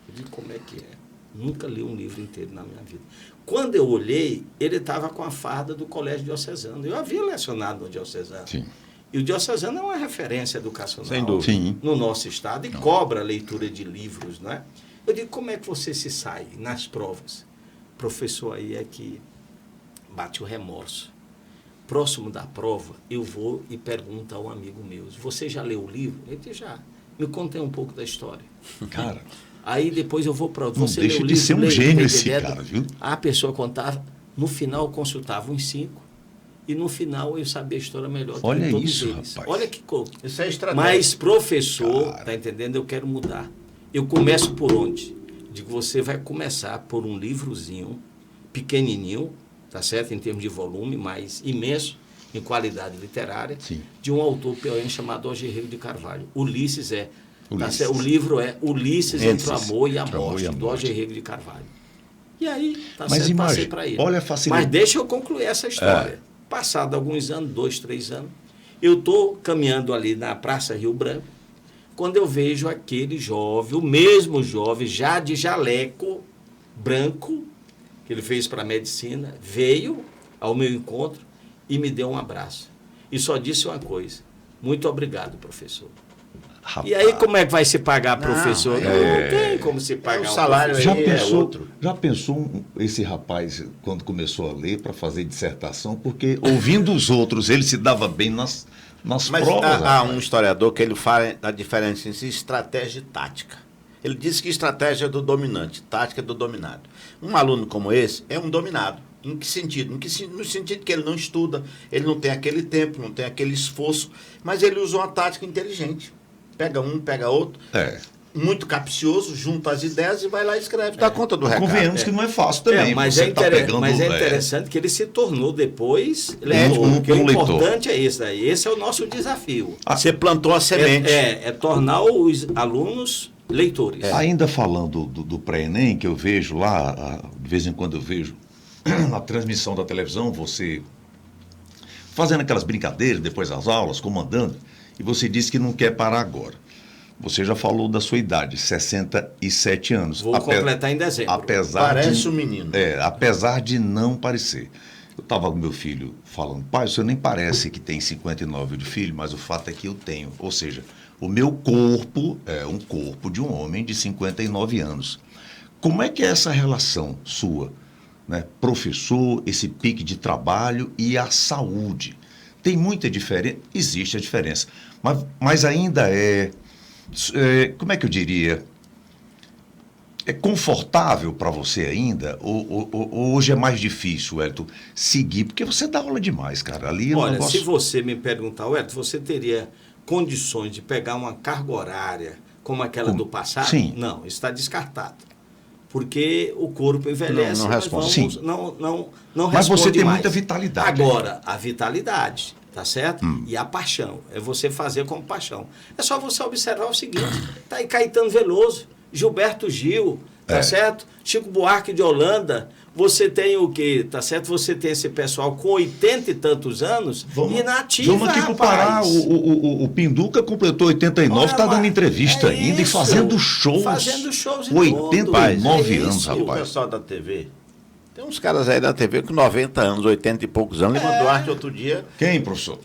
Eu digo, como é que é? Nunca li um livro inteiro na minha vida. Quando eu olhei, ele estava com a farda do Colégio Diocesano. Eu havia lecionado no Diocesano. Sim. E o Diocesano é uma referência educacional sem dúvida, no nosso estado e cobra a leitura de livros, não é? Eu digo, como é que você se sai nas provas? Professor, aí é que bate o remorso. Próximo da prova, eu vou e pergunto a um amigo meu, você já leu o livro? Ele disse, já. Me contei um pouco da história. Cara... Aí depois eu vou para... Você deixa de ser um gênio esse cara, viu? A pessoa contava, no final eu consultava uns 5, e no final eu sabia a história melhor do que todos isso, eles. rapaz. Olha que coisa. Isso é estratégia. Mas, professor, cara, tá entendendo? Eu quero mudar. Eu começo por onde? Digo, você vai começar por um livrozinho pequenininho, tá certo? Em termos de volume, mas imenso em qualidade literária, sim, de um autor piauiense chamado Algerreiro de Carvalho. Ulisses é... Ulisses. Tá, o livro é Ulisses entre o Amor e a Morte, do Algerreiro de Carvalho. E aí, certo, passei para ele. Olha a facilidade. Mas deixa eu concluir essa história. Passado alguns anos, 2, 3 anos, eu estou caminhando ali na Praça Rio Branco, quando eu vejo aquele jovem, o mesmo jovem, já de jaleco branco, que ele fez para a medicina, veio ao meu encontro e me deu um abraço. E só disse uma coisa, muito obrigado, professor. Rapaz. E aí como é que vai se pagar professor? Não tem como se pagar o salário professor. Já pensou esse rapaz, quando começou a ler, para fazer dissertação? Porque ouvindo os outros, ele se dava bem nas Mas provas. há um historiador que ele fala da diferença entre estratégia e tática. Ele diz que estratégia é do dominante, tática é do dominado. Um aluno como esse é um dominado. Em que sentido? No sentido que ele não estuda, ele não tem aquele tempo, não tem aquele esforço, mas ele usa uma tática inteligente. Pega um, pega outro, muito capcioso, junta as ideias e vai lá e escreve, dá conta do recado. Convenhamos que não é fácil também. Mas é interessante que ele se tornou depois leitor, porque o importante é isso aí. Esse é o nosso desafio. Você plantou a semente. É tornar os alunos leitores. Ainda falando do pré-ENEM, que eu vejo lá, de vez em quando eu vejo na transmissão da televisão, você fazendo aquelas brincadeiras depois das aulas, comandando, e você disse que não quer parar agora. Você já falou da sua idade, 67 anos. Vou completar em dezembro. Parece um menino. Apesar de não parecer. Eu estava com meu filho falando, pai, o senhor nem parece que tem 59 de filho, mas o fato é que eu tenho. Ou seja, o meu corpo é um corpo de um homem de 59 anos. Como é que é essa relação sua, né? Professor, esse pique de trabalho e a saúde? Tem muita diferença? Existe a diferença. Mas ainda como é que eu diria? É confortável para você ainda? Ou hoje é mais difícil, Wellington, seguir? Porque você dá aula demais, cara. Ali Olha, se você me perguntar, Wellington, você teria condições de pegar uma carga horária como aquela do passado? Sim. Não, isso está descartado. Porque o corpo envelhece, não responde. Não mas responde você tem mais. muita vitalidade. Agora, a vitalidade, tá certo? E a paixão. É você fazer com paixão. É só você observar o seguinte, tá aí Caetano Veloso, Gilberto Gil, tá certo? Chico Buarque de Holanda. Você tem o quê? Tá certo? Você tem esse pessoal com 80 e tantos anos e nativa, vamos aqui para o Pará. O Pinduca completou 89, está dando entrevista ainda e fazendo shows. Fazendo shows em 89 anos, E o rapaz. pessoal da TV? Tem uns caras aí da TV com 90 anos, 80 e poucos anos. Lima Duarte outro dia. Quem, professor?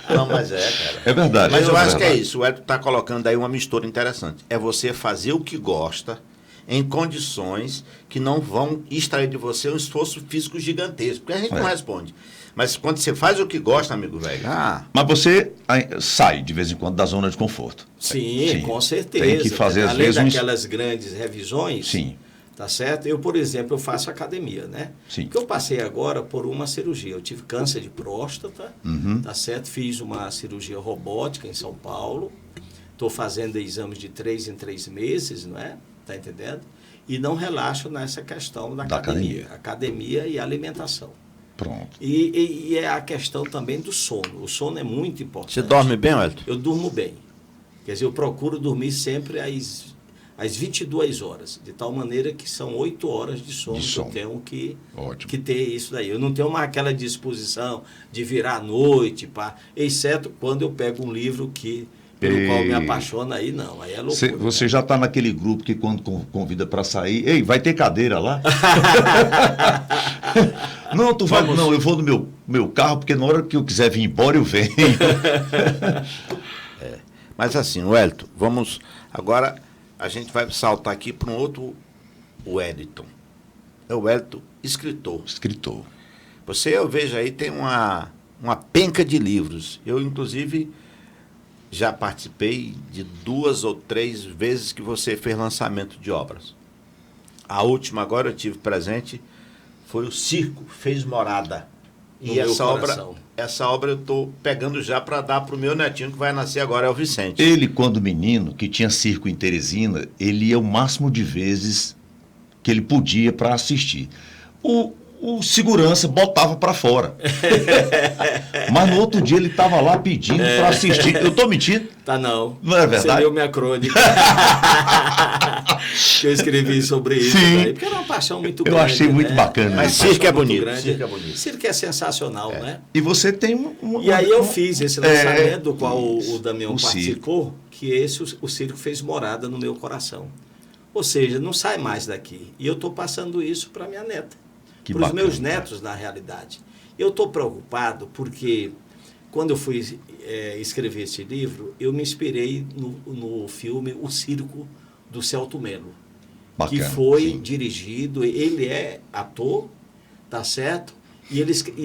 Não, mas cara. É verdade. Mas eu acho que é verdade. isso. O Hélio está colocando aí uma mistura interessante. É você fazer o que gosta em condições que não vão extrair de você um esforço físico gigantesco. Porque a gente não responde. Mas quando você faz o que gosta, amigo velho... Mas você sai, de vez em quando, da zona de conforto. Sim, com certeza. Tem que fazer, às Além vezes, daquelas grandes revisões... Sim. Tá certo? Eu, por exemplo, eu faço academia, né? Sim. Porque eu passei agora por uma cirurgia. Eu tive câncer de próstata, tá certo? Fiz uma cirurgia robótica em São Paulo. Estou fazendo exames de 3 em 3 meses, não é? Tá entendendo? E não relaxo nessa questão da academia. Academia e alimentação. Pronto. E é a questão também do sono. O sono é muito importante. Você dorme bem, Hélio? Eu durmo bem. Quer dizer, eu procuro dormir sempre às 22 horas, de tal maneira que são 8 horas de sono que eu tenho que ter isso daí. Eu não tenho mais aquela disposição de virar à noite, exceto quando eu pego um livro pelo qual me apaixona, aí não, aí é loucura. Você já está naquele grupo que quando convida para sair, ei, vai ter cadeira lá? Não, tu vai, não, eu vou no meu carro, porque na hora que eu quiser vir embora, eu venho. Mas assim, Wellington, vamos agora... A gente vai saltar aqui para um outro Wellington. É o Wellington, escritor. Escritor. Você, eu vejo aí, tem uma penca de livros. Eu, inclusive, já participei de 2 ou 3 vezes que você fez lançamento de obras. A última agora eu tive presente foi o Circo Fez Morada. E essa obra eu estou pegando já para dar para o meu netinho que vai nascer agora, é o Vicente. Ele, quando menino, que tinha circo em Teresina, ele ia o máximo de vezes que ele podia para assistir. O segurança botava para fora. Mas no outro dia ele estava lá pedindo para assistir. Eu estou mentindo? Tá não. Não é verdade? Você leu minha crônica. Que eu escrevi sobre isso. Sim. Porque era uma paixão muito grande. Eu achei muito bacana. Mas circo é bonito. Circo é sensacional, né? E você tem E aí eu fiz esse lançamento, do qual o Damião participou, circo. que o circo fez morada no meu coração. Ou seja, não sai mais daqui. E eu estou passando isso para minha neta. Para os meus netos, na realidade. Eu estou preocupado porque, quando eu fui escrever esse livro, eu me inspirei no filme O Circo, do Celto Mello. Bacana, que foi sim. dirigido, ele é ator, tá certo? E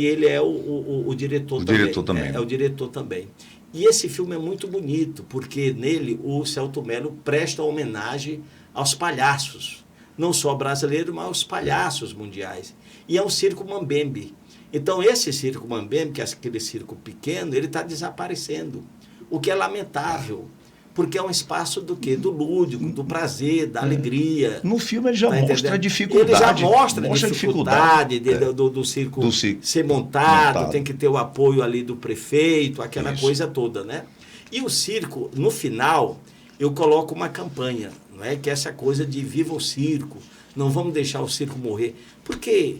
ele é o diretor também. Diretor também. É o diretor também. E esse filme é muito bonito, porque nele o Celto Mello presta homenagem aos palhaços. Não só brasileiros, mas aos palhaços mundiais. E é um circo mambembe. Então, esse circo mambembe, que é aquele circo pequeno, ele está desaparecendo. O que é lamentável. Porque é um espaço do quê? Do lúdico, do prazer, da alegria. No filme ele já mostra a dificuldade. Ele já mostra a dificuldade do circo ser montado, tem que ter o apoio ali do prefeito, aquela coisa toda, né? E o circo, no final, eu coloco uma campanha, não é? Que é essa coisa de viva o circo, não vamos deixar o circo morrer. Porque,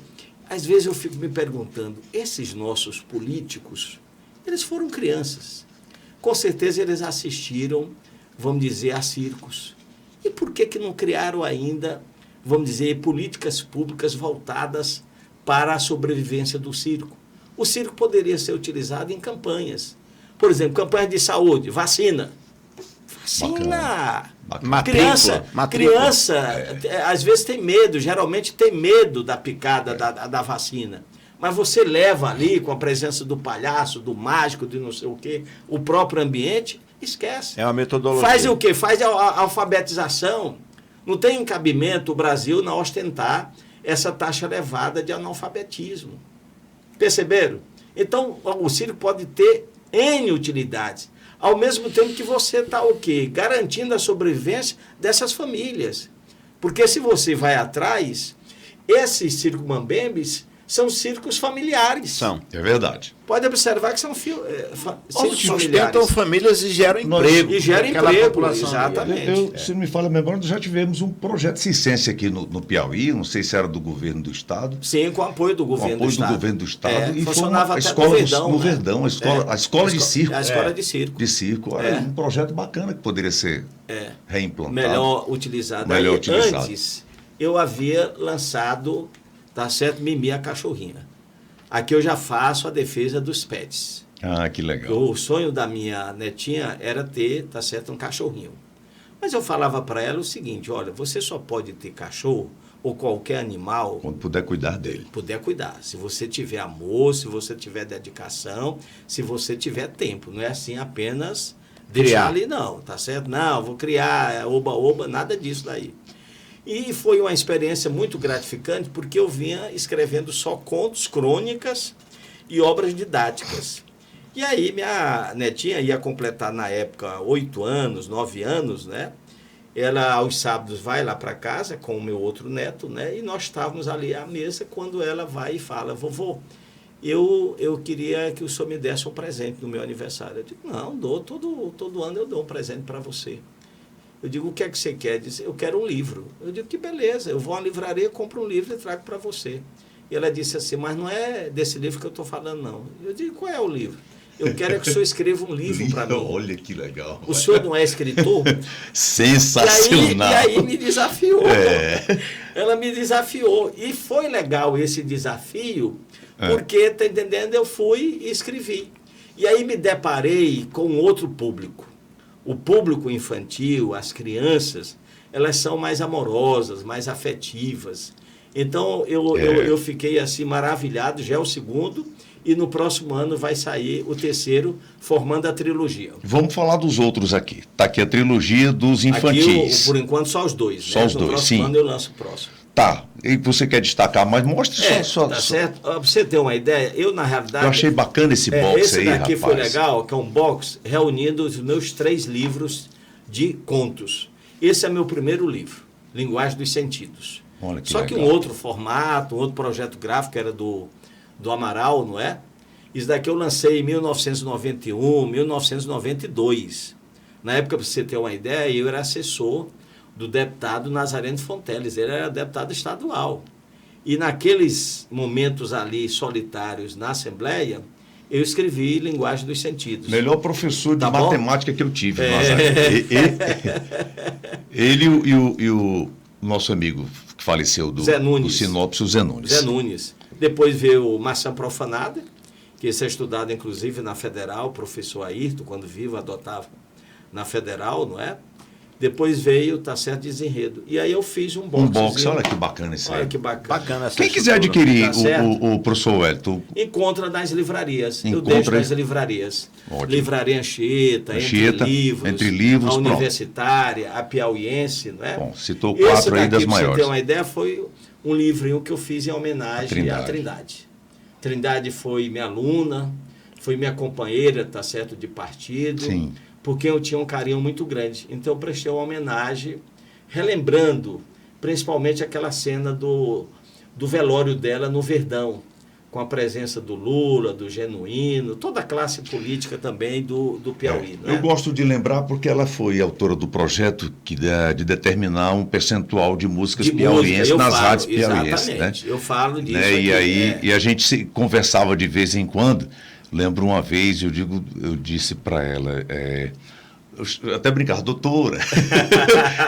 às vezes eu fico me perguntando, esses nossos políticos, eles foram crianças. Com certeza eles assistiram, vamos dizer, a circos. E por que não criaram ainda, vamos dizer, políticas públicas voltadas para a sobrevivência do circo? O circo poderia ser utilizado em campanhas. Por exemplo, campanha de saúde, vacina. Vacina! Criança, às vezes tem medo, geralmente tem medo da picada da vacina. Mas você leva ali, com a presença do palhaço, do mágico, de não sei o quê, o próprio ambiente, esquece. É uma metodologia. Faz o quê? Faz a alfabetização. Não tem cabimento o Brasil não ostentar essa taxa elevada de analfabetismo. Perceberam? Então, o circo pode ter N utilidades. Ao mesmo tempo que você está o quê? Garantindo a sobrevivência dessas famílias. Porque se você vai atrás, esses circo mambembes são circos familiares. São. É verdade. Pode observar que são circos familiares. Sustentam famílias e geram emprego. E geram emprego, exatamente. Se não me falha a memória, nós já tivemos um projeto de assistência aqui no Piauí, não sei se era do governo do Estado. Sim, com apoio do governo do Estado. Com apoio do governo do Estado. E funcionava até escola no Verdão. No Verdão, a escola de circo. A escola de circo. De circo. Era um projeto bacana que poderia ser reimplantado. Melhor utilizado. Antes, eu havia lançado... Tá certo? Mimi, a cachorrinha. aqui eu já faço a defesa dos pets. Ah, que legal. O sonho da minha netinha era ter, tá certo, um cachorrinho. Mas eu falava para ela o seguinte, olha, você só pode ter cachorro ou qualquer animal... Quando puder cuidar dele. Puder cuidar. Se você tiver amor, se você tiver dedicação, se você tiver tempo. Não é assim apenas deixar ali, não, tá certo? Não, vou criar, oba-oba, nada disso daí. E foi uma experiência muito gratificante, porque eu vinha escrevendo só contos, crônicas e obras didáticas. E aí minha netinha ia completar na época 8 anos, 9 anos, né? Ela aos sábados vai lá para casa com o meu outro neto, né? E nós estávamos ali à mesa quando ela vai e fala, vovô, eu queria que o senhor me desse um presente no meu aniversário. Eu digo, não, dou, todo ano eu dou um presente para você. Eu digo, o que é que você quer? Diz, eu quero um livro. Eu digo, que beleza, eu vou à livraria, compro um livro e trago para você. E ela disse assim, mas não é desse livro que eu estou falando, não. Eu digo, qual é o livro? Eu quero que o senhor escreva um livro para mim. Olha que legal. O senhor não é escritor? Sensacional. E aí me desafiou. Ela me desafiou. E foi legal esse desafio, porque, tá entendendo, eu fui e escrevi. E aí me deparei com outro público. O público infantil, as crianças, elas são mais amorosas, mais afetivas. Então, eu fiquei assim maravilhado, já é o segundo, e no próximo ano vai sair o terceiro, formando a trilogia. Vamos falar dos outros aqui. Está aqui a trilogia dos infantis. Aqui, por enquanto, só os dois. Só né? os dois, no sim. próximo ano eu lanço o próximo. Tá. E você quer destacar, mas mostre só. Tá certo? Pra você ter uma ideia, eu, na realidade... Eu achei bacana esse box esse aí, daqui rapaz. foi legal, que é um box reunindo os meus 3 livros de contos. Esse é meu primeiro livro, Linguagem dos Sentidos. Olha que Só legal. que um outro formato, um outro projeto gráfico era do Amaral, não é? Isso daqui eu lancei em 1991, 1992. Na época, para você ter uma ideia, eu era assessor do deputado Nazareno Fonteles. Ele era deputado estadual. E naqueles momentos ali solitários na Assembleia, eu escrevi Linguagem dos Sentidos. Melhor professor de Tá bom? matemática que eu tive. Ele e o nosso amigo que faleceu do Sinopse, o Zé Nunes. Zé Nunes. Depois veio o Maçã Profanada, que esse é estudado inclusive na Federal, o professor Ayrton, quando vivo, adotava na Federal, não é? Depois veio, tá certo, Desenredo. E aí eu fiz um box. Um box, olha que bacana isso aí. Olha que bacana. Essa Quem quiser adquirir tá o professor Wellington... Encontra nas livrarias. Eu Encontra deixo nas livrarias. Ótimo. Livraria Anchieta, Entre Livros, a Universitária, a Piauiense, não é? Bom, citou 4 aí das maiores. Para você ter uma ideia, foi um livrinho que eu fiz em homenagem à Trindade. Trindade foi minha aluna, foi minha companheira, tá certo, de partido. Sim. Porque eu tinha um carinho muito grande. Então eu prestei uma homenagem, relembrando principalmente aquela cena do velório dela no Verdão, com a presença do Lula, do Genuíno, toda a classe política também do Piauí. Eu gosto de lembrar porque ela foi autora do projeto de determinar um percentual de músicas piauienses nas rádios piauienses. Exatamente, né? eu falo disso E aí, aqui. e a gente conversava de vez em quando. Lembro uma vez, eu disse para ela, eu até brincava, doutora,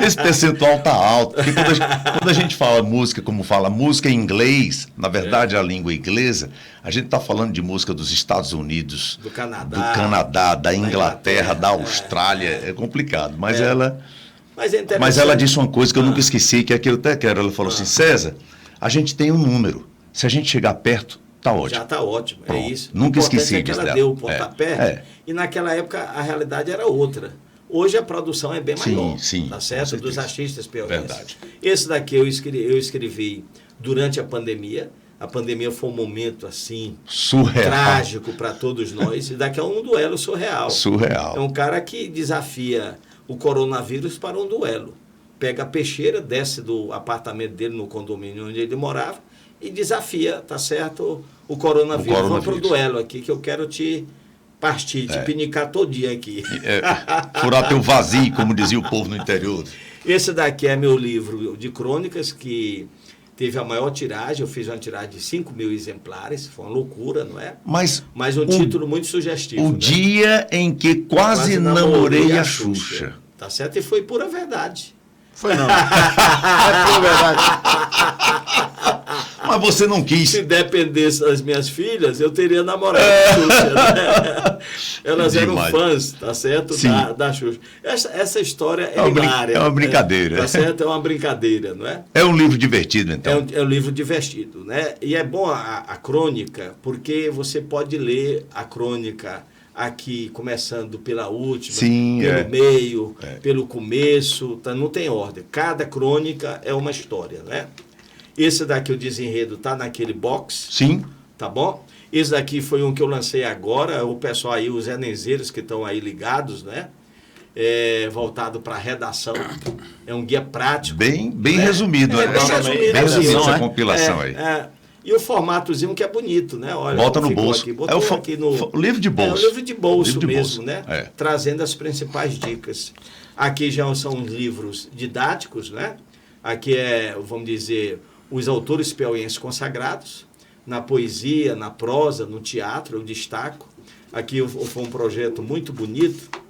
esse percentual tá alto, porque quando a gente fala música, como fala música em inglês, na verdade a língua inglesa, a gente está falando de música dos Estados Unidos, do Canadá, da Inglaterra, da Austrália, é complicado, mas ela disse uma coisa que eu nunca esqueci, que é que eu até quero, ela falou assim, César, a gente tem um número, se a gente chegar perto, tá ótimo. Já está ótimo, Pronto. é isso. Nunca esqueci disso. Ela deu o pontapé, e naquela época a realidade era outra. Hoje a produção é bem maior, tá certo? Dos artistas piauienses. Verdade. Esse daqui eu escrevi durante a pandemia. A pandemia foi um momento assim surreal, trágico para todos nós. E daqui é um duelo surreal. Surreal. É um cara que desafia o coronavírus para um duelo. Pega a peixeira, desce do apartamento dele no condomínio onde ele morava e desafia, tá certo, o coronavírus. Vamos para o duelo aqui, que eu quero te partir, te pinicar todo dia aqui. Furar teu vazio, como dizia o povo no interior. Esse daqui é meu livro de crônicas, que teve a maior tiragem. Eu fiz uma tiragem de 5.000 exemplares, foi uma loucura, não é? Mas um título muito sugestivo. O dia em que quase namorei a Xuxa. Tá certo? E foi pura verdade. Foi não. É pura verdade. Mas você não quis. Se dependesse das minhas filhas, eu teria namorado a Xuxa, né? Elas eram Demais. fãs, tá certo? Sim. Da Xuxa. Essa história é uma hilária. é uma brincadeira. Tá certo? É uma brincadeira, não é? É um livro divertido, então. É um livro divertido, né? E é bom a crônica, porque você pode ler a crônica aqui, começando pela última, Sim, pelo meio, pelo começo, tá? Não tem ordem. Cada crônica é uma história, né? Esse daqui, o desenredo, tá naquele box, Sim. tá bom? Esse daqui foi um que eu lancei agora, o pessoal aí, os enenzeiros que estão aí ligados, né? Voltado para redação. É um guia prático. Bem né? resumido, né? Bem resumido, Bem resumido essa né? compilação aí. E o formatozinho que é bonito, né? Olha, Bota no ficou bolso. Aqui, botou aqui no livro de bolso. É um livro de bolso Livro de mesmo, bolso. né? Trazendo as principais dicas. Aqui já são livros didáticos, né? Aqui vamos dizer, os autores piauienses consagrados. Na poesia, na prosa, no teatro, eu destaco. Aqui foi um projeto muito bonito. Pra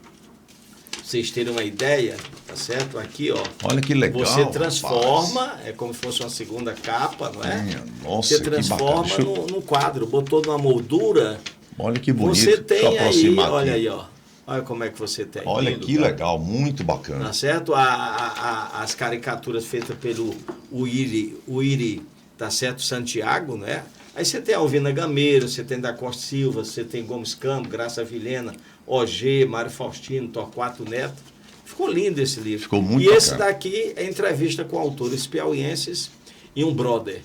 vocês terem uma ideia, tá certo? Aqui, ó. Olha que legal. Você transforma, rapaz. é como se fosse uma segunda capa, não é? Nossa, Você que transforma bacana. no quadro, botou numa moldura. Olha que bonito. Você tem Deixa eu aí, aproximar olha aqui. aí, ó. Olha como é que você tem. Olha Lindo, que cara. legal, muito bacana. Tá certo? As caricaturas feitas pelo Uiri, tá certo? Santiago, né? Aí você tem Alvina Gameiro, você tem da Costa Silva, você tem Gomes Campo, Graça Vilhena, OG, Mário Faustino, Torquato Neto. Ficou lindo esse livro. Ficou muito E esse bacana. daqui é entrevista com autores piauienses e um brother.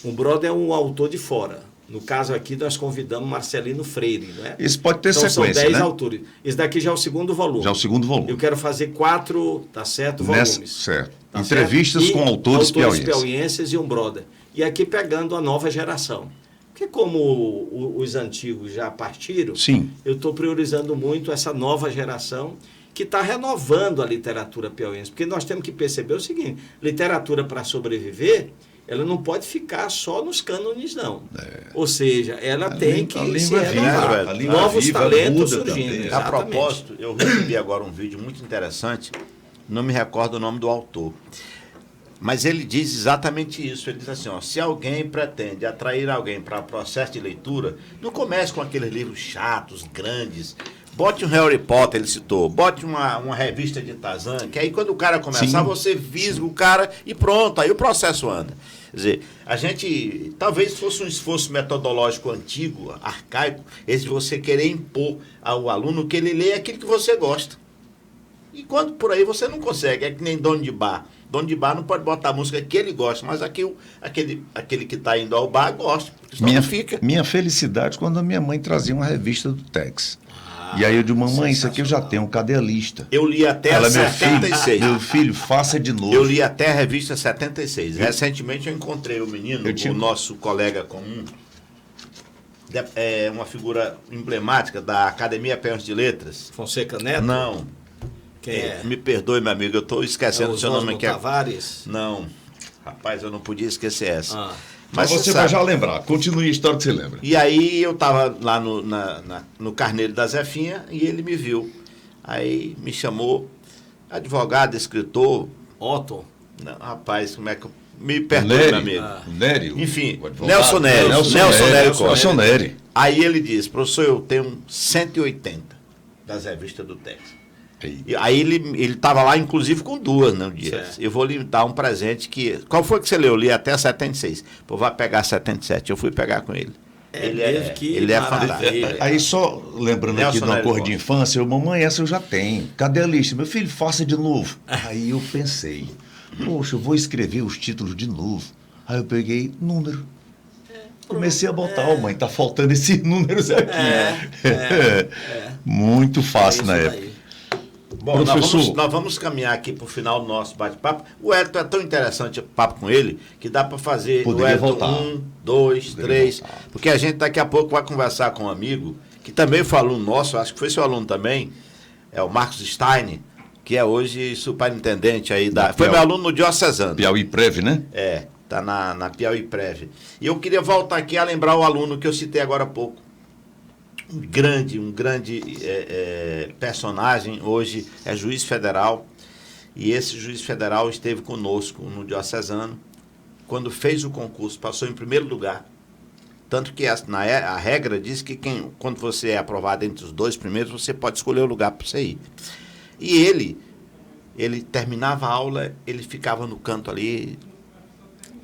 Um brother é um autor de fora. No caso aqui, nós convidamos Marcelino Freire, né? Esse pode ter Então, sequência, são 10 né? autores. Esse daqui já é o segundo volume. Já é o segundo volume. Eu quero fazer 4, tá certo, volumes. Certo. Tá Entrevistas certo? com E autores piauienses. piauienses e um brother. E aqui pegando a nova geração. Porque como os antigos já partiram, Sim. eu estou priorizando muito essa nova geração que está renovando a literatura piauiense. Porque nós temos que perceber o seguinte, literatura para sobreviver, ela não pode ficar só nos cânones, não. Ou seja, ela tem que língua se é viva, renovar. a língua é Novos viva, talentos muda surgindo. também. A Exatamente. propósito, eu recebi agora um vídeo muito interessante, não me recordo o nome do autor, mas ele diz exatamente isso. Ele diz assim, ó, se alguém pretende atrair alguém para processo de leitura, não comece com aqueles livros chatos, grandes. Bote um Harry Potter, ele citou, bote uma revista de Tarzan, que aí quando o cara começar, Sim. você visga o cara e pronto, aí o processo anda. Quer dizer, a gente, talvez fosse um esforço metodológico antigo, arcaico, esse de você querer impor ao aluno que ele lê aquilo que você gosta. E quando por aí você não consegue, é que nem dono de bar. Dono de bar não pode botar a música que ele gosta, mas aquele que está indo ao bar gosta, porque senão não fica. Minha felicidade quando a minha mãe trazia uma revista do Tex. E aí eu digo, mamãe, isso aqui eu já tenho, cadê a lista? Eu li até Ela, a meu 76. meu filho, faça de novo. Eu li até a revista 76. Recentemente eu encontrei o menino, Eu o nosso colega comum, uma figura emblemática da Academia Piauiense de Letras. Fonseca Neto? Não. Quem é? Me perdoe, meu amigo, eu estou esquecendo o seu nome aqui. Tavares? Não. Rapaz, eu não podia esquecer essa. Ah. Mas você vai já lembrar. Continue a história que você lembra. E aí eu estava lá no Carneiro da Zefinha e ele me viu. Aí me chamou, advogado, escritor. Otto? Não, rapaz, como é que eu... Me perdoe, meu amigo. Nério. Enfim, o advogado. Nelson Nério. Nelson Nério Costa. Nelson Nério. Aí ele disse, professor, eu tenho 180 das revistas do Tex. E aí ele estava lá, inclusive, com 2 no dia. Certo. Eu vou lhe dar um presente que... Qual foi que você leu? Eu li até 76. Pô, vai pegar 77. Eu fui pegar com ele. Ele é fantástico. Aí só lembrando Nelson aqui de uma Nério cor Costa. de infância, eu, mamãe, essa eu já tenho. Cadê a lista? Meu filho, faça de novo. Aí eu pensei, poxa, eu vou escrever os títulos de novo. Aí eu peguei número. Comecei a botar, mãe, tá faltando esses números aqui. Muito fácil na época. Bom, Professor. nós vamos caminhar aqui para o final do nosso bate-papo. O Elton é tão interessante o papo com ele que dá para fazer Poderia o Elton voltar. 1, 2, 3. Porque a gente daqui a pouco vai conversar com um amigo que também foi aluno nosso, acho que foi seu aluno também, é o Marcos Stein, que é hoje superintendente aí da. Foi meu aluno no Diocesano. Piauí Prev, né? É, está na Piauí Prev. E eu queria voltar aqui a lembrar o aluno que eu citei agora há pouco. Um grande personagem, hoje é juiz federal, e esse juiz federal esteve conosco no Diocesano, quando fez o concurso, passou em primeiro lugar. Tanto que a regra diz que quando você é aprovado entre os 2 primeiros, você pode escolher o lugar para você ir. E ele terminava a aula, ele ficava no canto ali,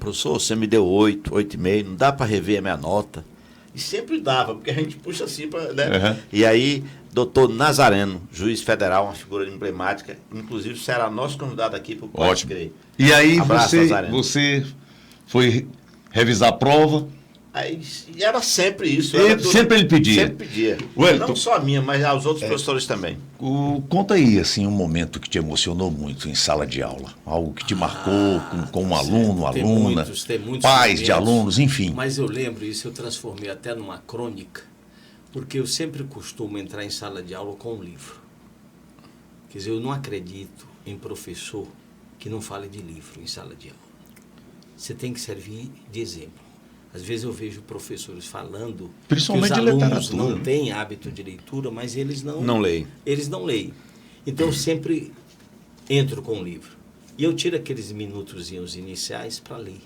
professor, você me deu 8, 8,5, não dá para rever a minha nota. E sempre dava, porque a gente puxa assim, né? Uhum. E aí, doutor Nazareno, juiz federal, uma figura emblemática, inclusive será nosso convidado aqui para o Pode Crer. E aí você foi revisar a prova? Aí, e era sempre isso. Sempre ele pedia? Sempre pedia. Não só a minha, mas aos outros professores também. Conta aí, assim, um momento que te emocionou muito em sala de aula. Algo que te marcou com um aluno, aluna, tem muitos pais momentos, de alunos, enfim. Mas eu lembro isso, eu transformei até numa crônica, porque eu sempre costumo entrar em sala de aula com um livro. Quer dizer, eu não acredito em professor que não fale de livro em sala de aula. Você tem que servir de exemplo. Às vezes eu vejo professores falando principalmente que os alunos literatura. não têm hábito de leitura, mas eles não leem. Eles não leem. Então eu sempre entro com o livro. E eu tiro aqueles minutozinhos iniciais para ler,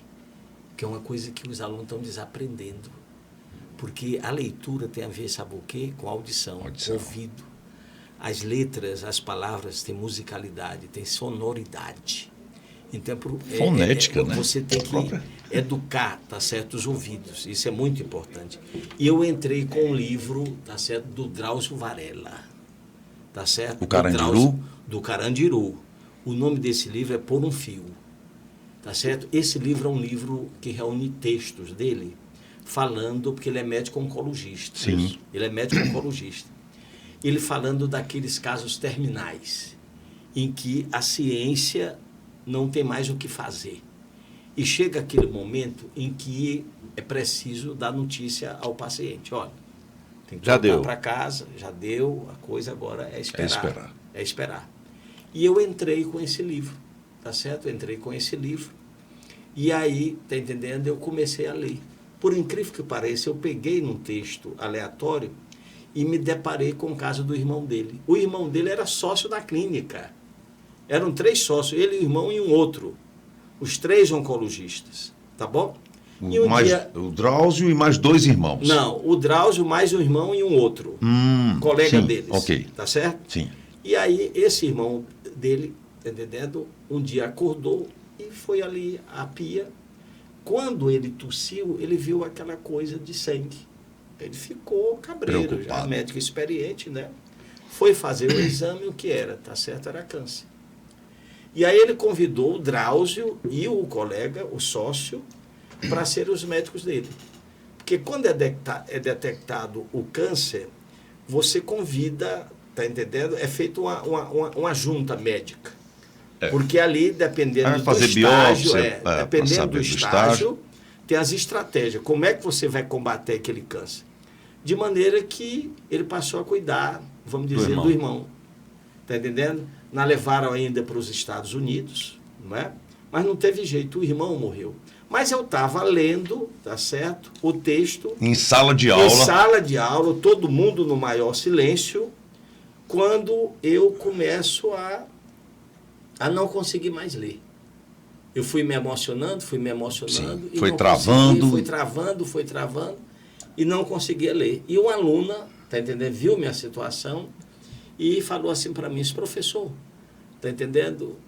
que é uma coisa que os alunos estão desaprendendo. Porque a leitura tem a ver, sabe o quê? Com audição, ouvido. As letras, as palavras têm musicalidade, têm sonoridade. Então, fonética, né? Você tem que educar, tá certo, os ouvidos. Isso é muito importante. E eu entrei com um livro, tá certo, do Drauzio Varela. Tá certo? O Carandiru? Do Carandiru. O nome desse livro é Por um Fio. Tá certo? Esse livro é um livro que reúne textos dele, falando, porque ele é médico oncologista. Sim. Ele é médico oncologista. Ele falando daqueles casos terminais, em que a ciência não tem mais o que fazer. E chega aquele momento em que é preciso dar notícia ao paciente. Olha, tem que voltar para casa, já deu, a coisa agora é esperar. É esperar. E eu entrei com esse livro, tá certo? Eu entrei com esse livro. E aí, tá entendendo? Eu comecei a ler. Por incrível que pareça, eu peguei num texto aleatório e me deparei com o caso do irmão dele. O irmão dele era sócio da clínica. Eram 3 sócios, ele, o irmão e um outro. Os 3 oncologistas, tá bom? O Drauzio e mais 2 irmãos. Não, o Drauzio mais um irmão e um outro. Colega deles. Ok. Tá certo? Sim. E aí, esse irmão dele, entendendo, um dia acordou e foi ali à pia. Quando ele tossiu, ele viu aquela coisa de sangue. Ele ficou cabreiro, já médico experiente, né? Foi fazer o exame, o que era, tá certo? Era câncer. E aí ele convidou o Drauzio e o colega, o sócio, para serem os médicos dele. Porque quando é detectado o câncer, você convida, tá entendendo? É feita uma junta médica. Porque ali, dependendo do estágio, dependendo do estágio, tem as estratégias. Como é que você vai combater aquele câncer? De maneira que ele passou a cuidar, vamos dizer, do irmão. Está entendendo? Não levaram ainda para os Estados Unidos, não é? Mas não teve jeito, o irmão morreu. Mas eu estava lendo, tá certo? O texto. Em sala de aula. Em sala de aula, todo mundo no maior silêncio, quando eu começo a não conseguir mais ler. Eu fui me emocionando. Sim, e foi travando. Foi travando, e não conseguia ler. E uma aluna, tá entendendo? Viu minha situação e falou assim para mim, professor, tá entendendo?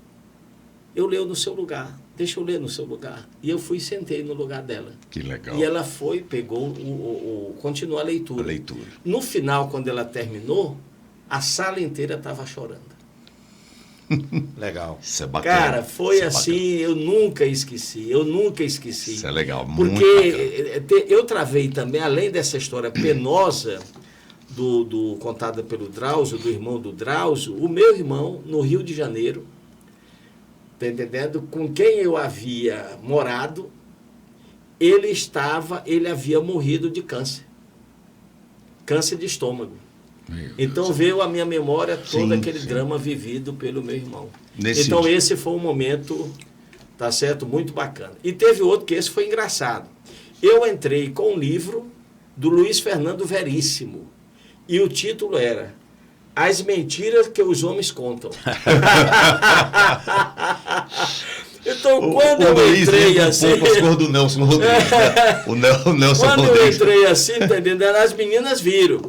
Eu leio no seu lugar, deixa eu ler no seu lugar. E eu fui e sentei no lugar dela. Que legal. E ela foi, pegou, continuou a leitura. No final, quando ela terminou, a sala inteira estava chorando. Legal. Isso é bacana. Cara, foi assim, eu nunca esqueci. Isso é legal, muito porque bacana. Eu travei também, além dessa história penosa contada pelo Drauzio, do irmão do Drauzio, o meu irmão, no Rio de Janeiro, tá entendendo? Com quem eu havia morado, ele havia morrido de câncer de estômago. Então veio a minha memória todo aquele drama vivido pelo meu irmão. Então esse foi um momento, tá certo, muito bacana. E teve outro que esse foi engraçado. Eu entrei com um livro do Luiz Fernando Veríssimo e o título era As Mentiras que os Homens Contam. Então Então, quando eu entrei assim... as cores do Nelson Rodrigues, né? O Nelson Quando Rodrigues. eu entrei assim, tá entendendo? As meninas viram.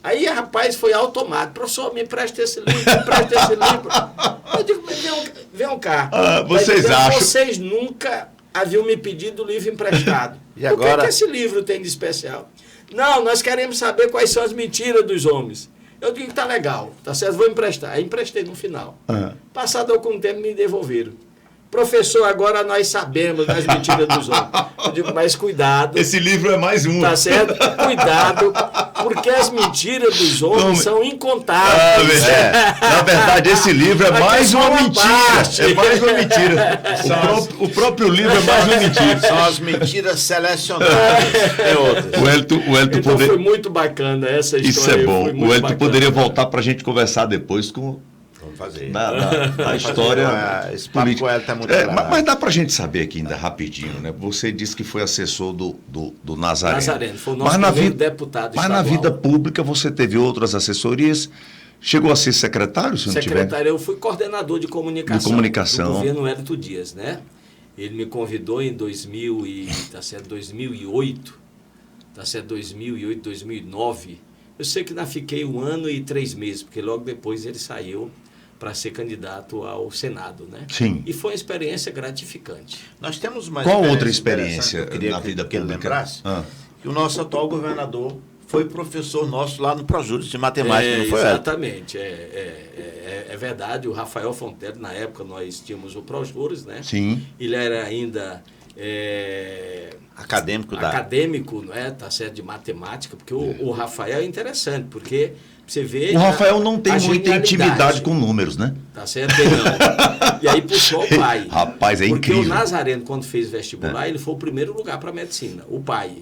Aí, rapaz, foi automático. Professor, me empresta esse livro, me empresta esse livro. Eu digo, mas vem cá. Vocês acham... Vocês nunca haviam me pedido o livro emprestado. E agora... O que esse livro tem de especial? Não, nós queremos saber quais são as mentiras dos homens. Eu digo, tá legal, tá certo, vou emprestar. Aí emprestei no final. Passado algum tempo, me devolveram. Professor, agora nós sabemos das mentiras dos homens. Eu digo, mas cuidado. Esse livro é mais um. Tá certo? Cuidado, porque as mentiras dos homens são incontáveis. Na verdade, esse livro é mais uma mentira. É mais uma mentira. O próprio livro é mais uma mentira. São as mentiras selecionadas. É outras. O Elton Então foi muito bacana essa história. Isso é bom. O Elton bacana. poderia voltar para a gente conversar depois com... Fazer. Da história. Esse papo com ela tá muito mas dá pra gente saber aqui ainda rapidinho, né? Você disse que foi assessor do Nazareno. Nazareno, foi o nosso primeiro deputado estadual. Mas na vida pública você teve outras assessorias. Chegou a ser secretário, se não tiver? Secretário, eu fui coordenador de comunicação. De comunicação. Do governo Hélito Dias, né? Ele me convidou em 2008, 2008, 2009. Eu sei que ainda fiquei 1 ano e 3 meses, porque logo depois ele saiu para ser candidato ao Senado, né? Sim. E foi uma experiência gratificante. Nós temos mais Qual outra experiência na vida pública? Ele lembrasse que o nosso atual governador foi professor nosso lá no Projuros de matemática, não foi? Exatamente, é verdade. O Rafael Fontelli, na época nós tínhamos o Projuros, né? Sim. Ele era ainda acadêmico, não é? Tá certo, de matemática, porque o Rafael é interessante, porque você vê... O Rafael não tem muita intimidade com números, né? Tá certo? Não. E aí puxou o pai. Rapaz, é incrível. Porque o Nazareno, quando fez vestibular, ele foi o primeiro lugar para medicina. O pai.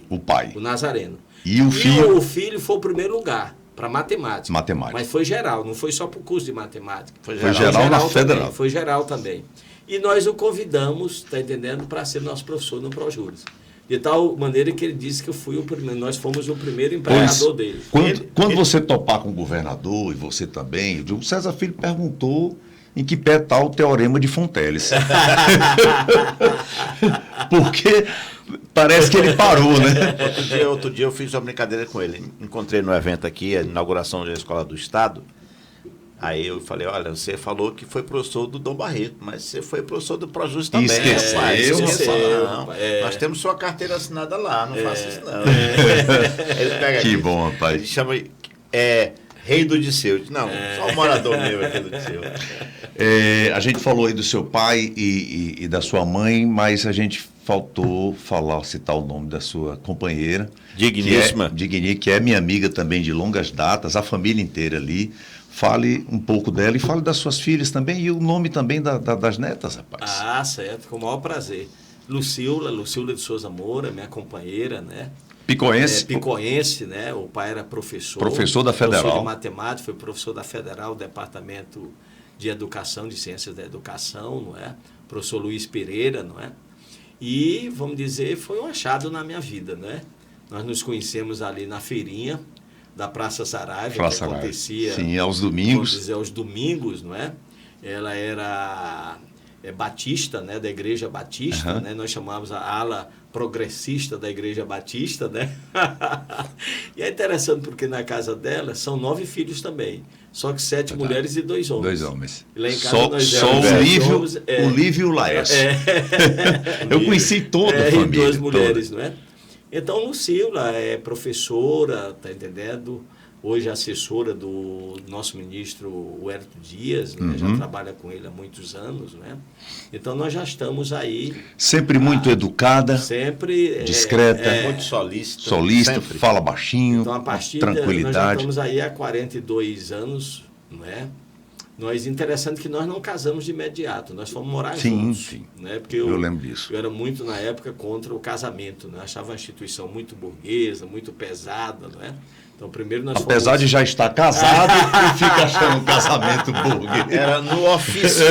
O Nazareno. E o filho? O filho foi o primeiro lugar para matemática. Mas foi geral, não foi só para o curso de matemática. Foi geral na Federal. Foi geral também. E nós o convidamos, tá entendendo, para ser nosso professor no Projuros. De tal maneira que ele disse que eu fui o primeiro, nós fomos o primeiro empregador dele. Quando você topar com o governador, e você também, o César Filho perguntou em que pé está o teorema de Fonteles. Porque parece que ele parou, né? Outro dia eu fiz uma brincadeira com ele. Encontrei no evento aqui, a inauguração da Escola do Estado. Aí eu falei, olha, você falou que foi professor do Dom Barreto, mas você foi professor do Projuros também. Esqueceu. Nós temos sua carteira assinada lá, não faça isso não. Ele pega que aqui, bom, rapaz. Ele chama Rei do Disseu. Não, só o morador meu aqui do Disseu. A gente falou aí do seu pai e da sua mãe, mas a gente faltou citar o nome da sua companheira. Digníssima. Que é minha amiga também de longas datas, a família inteira ali. Fale um pouco dela e fale das suas filhas também e o nome também das netas, rapaz. Certo, com o maior prazer. Lucila de Souza Moura, minha companheira, né? Picoense. Picoense, né? O pai era professor. Professor da Federal. Professor de matemática, foi professor da Federal, Departamento de Educação, de Ciências da Educação, não é? Professor Luiz Pereira, não é? E, vamos dizer, foi um achado na minha vida, né? Nós nos conhecemos ali na feirinha da Praça Saraiva, que acontecia... Sim, aos domingos. Vamos dizer, aos domingos, não é? Ela era batista, né? Da Igreja Batista, né? Nós chamávamos a ala progressista da Igreja Batista, né? E é interessante porque na casa dela são 9 filhos também, só que 7 mulheres e 2 homens. 2 homens. E lá em casa nós só o Lívio e o Laércio. Eu conheci toda a família. E 2 mulheres, não é? Então, Lucila é professora, tá entendendo? Hoje é assessora do nosso ministro Hélito Dias, né? Já trabalha com ele há muitos anos, né? Então, nós já estamos aí... Sempre muito educada, sempre discreta, muito solícita, fala baixinho, então, a partir tranquilidade. Nós já estamos aí há 42 anos, não é? Interessante que nós não casamos de imediato, nós fomos morar juntos. Sim, né? Porque eu lembro disso. Eu era muito, na época, contra o casamento, né? Achava a instituição muito burguesa, muito pesada, não é? Então, primeiro nós Apesar de já estar casado, e fica achando um casamento burguês. Era no ofício.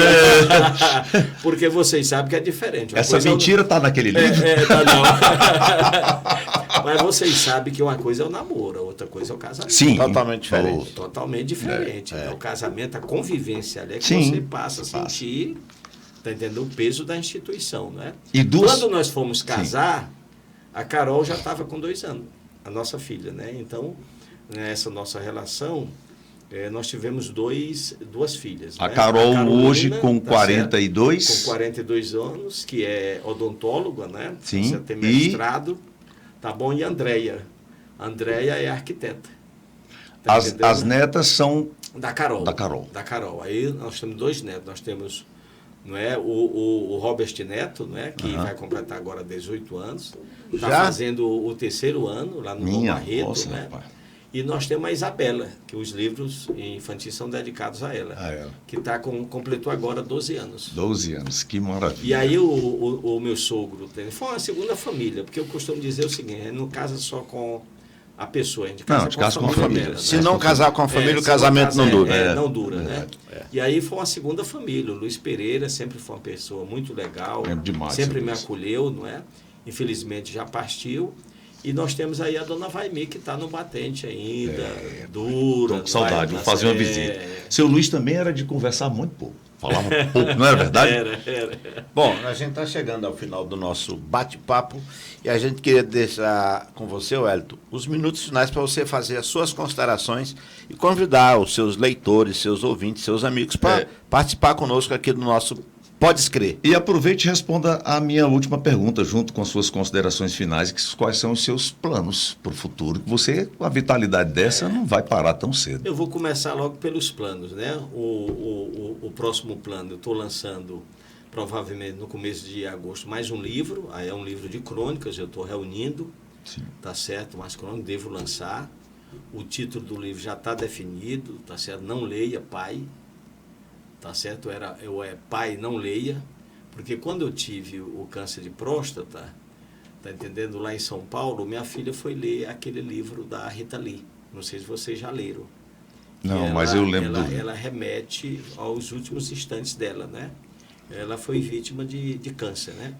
Porque vocês sabem que é diferente. Essa mentira está naquele livro? Tá não. Mas vocês sabem que uma coisa é o namoro, a outra coisa é o casamento. Sim. Totalmente diferente. Totalmente diferente. Então, o casamento, a convivência ali é que você passa a sentir tá entendendo? O peso da instituição, né? E quando nós fomos casar, a Carol já estava com 2 anos, a nossa filha, né? Então, nessa nossa relação, nós tivemos duas filhas. A né? Carol, Carolina, hoje com 42. Com 42 anos, que é odontóloga, né? Sim. Você tem mestrado, tá bom? E a Andréia. A Andréia é arquiteta. Tá as netas são da Carol. Da Carol. Aí nós temos 2 netos. Nós temos, não é, o Robert Neto, não é, que vai completar agora 18 anos. Está fazendo o 3º ano lá no Dom Barreto, nossa, né? Rapaz. E nós temos a Isabela, que os livros infantis são dedicados a ela. Que completou agora 12 anos. 12 anos, que maravilha. E aí o meu sogro foi uma segunda família, porque eu costumo dizer o seguinte, a gente não casa só com a pessoa, a gente casa com a família. Né? Se não casar com a família, o casamento não dura. Não dura, né? E aí foi uma segunda família. O Luiz Pereira sempre foi uma pessoa muito legal, demais, sempre me acolheu, não é? Infelizmente já partiu. E nós temos aí a dona Vaimi, que está no batente ainda, dura. Estou com saudade, vou fazer uma visita. Seu Luiz também era de conversar muito pouco, falava pouco, não era verdade? Era. Bom, a gente está chegando ao final do nosso bate-papo e a gente queria deixar com você, Wellington, os minutos finais para você fazer as suas considerações e convidar os seus leitores, seus ouvintes, seus amigos para participar conosco aqui do nosso Pode Crer. E aproveite e responda a minha última pergunta, junto com suas considerações finais, quais são os seus planos para o futuro, que você, com a vitalidade dessa, não vai parar tão cedo. Eu vou começar logo pelos planos, né? O próximo plano, eu estou lançando, provavelmente no começo de agosto, mais um livro, aí é um livro de crônicas, eu estou reunindo, tá certo? Mais crônicas, devo lançar. O título do livro já está definido, tá certo? Não leia, pai. Tá certo? Pai, não leia, porque quando eu tive o câncer de próstata, tá entendendo? Lá em São Paulo, minha filha foi ler aquele livro da Rita Lee. Não sei se vocês já leram. Não, mas eu lembro ela remete aos últimos instantes dela, né? Ela foi vítima de câncer, né?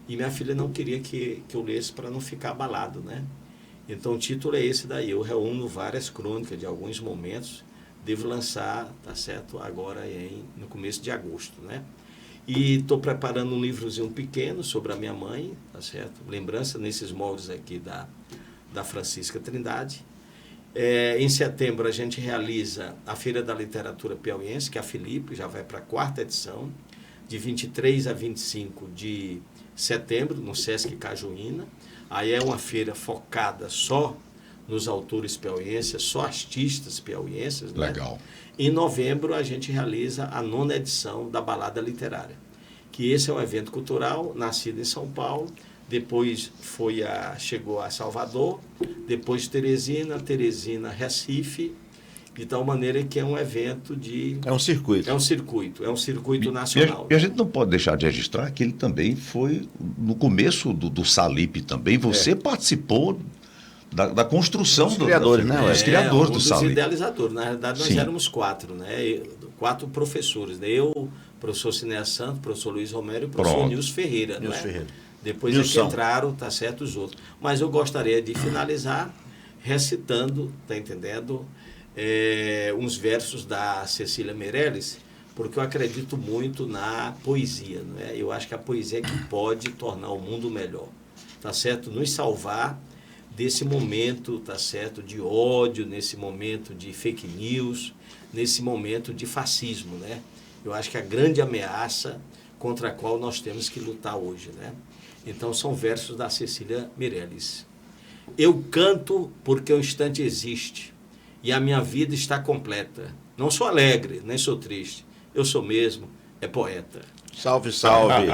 E minha filha não queria que eu lesse para não ficar abalado, né? Então o título é esse daí. Eu reúno várias crônicas de alguns momentos. Devo lançar, tá certo, agora no começo de agosto, né? E estou preparando um livrozinho pequeno sobre a minha mãe, tá certo? Lembrança nesses moldes aqui da Francisca Trindade. Em setembro a gente realiza a Feira da Literatura Piauiense, que é a Filipe, já vai para a 4ª edição, de 23 a 25 de setembro, no Sesc Cajuína. Aí é uma feira focada só nos autores piauienses, só artistas piauienses. Legal. Né? Em novembro, a gente realiza a 9ª edição da Balada Literária, que esse é um evento cultural, nascido em São Paulo, depois chegou a Salvador, depois Teresina, Recife, de tal maneira que é um evento de... É um circuito. É um circuito nacional. E a gente não pode deixar de registrar que ele também foi, no começo do Salip também, você participou da construção dos criadores, né? Os criadores do Salip. Dos idealizadores. Na realidade, nós éramos 4, né? 4 professores. Né? Eu, professor Ciné Santos, professor Luiz Romero e o professor Nilson Ferreira. Nilson Ferreira. Depois é que entraram, tá certo, os outros. Mas eu gostaria de finalizar recitando, tá entendendo, uns versos da Cecília Meirelles, porque eu acredito muito na poesia. Né? Eu acho que a poesia é que pode tornar o mundo melhor. Tá certo? Nos salvar desse momento, tá certo, de ódio, nesse momento de fake news, nesse momento de fascismo, né? Eu acho que a grande ameaça contra a qual nós temos que lutar hoje, né? Então são versos da Cecília Meirelles. Eu canto porque o instante existe e a minha vida está completa. Não sou alegre, nem sou triste. Eu sou mesmo, poeta. Salve, salve.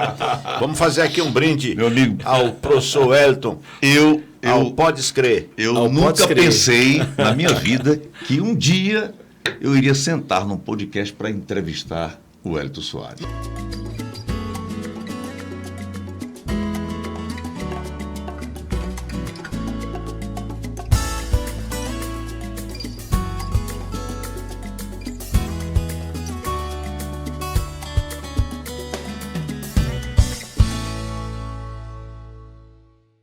Vamos fazer aqui um brinde, meu amigo, ao professor Wellington. Ao Pode Crer. Eu nunca pensei na minha vida que um dia eu iria sentar num podcast para entrevistar o Wellington Soares.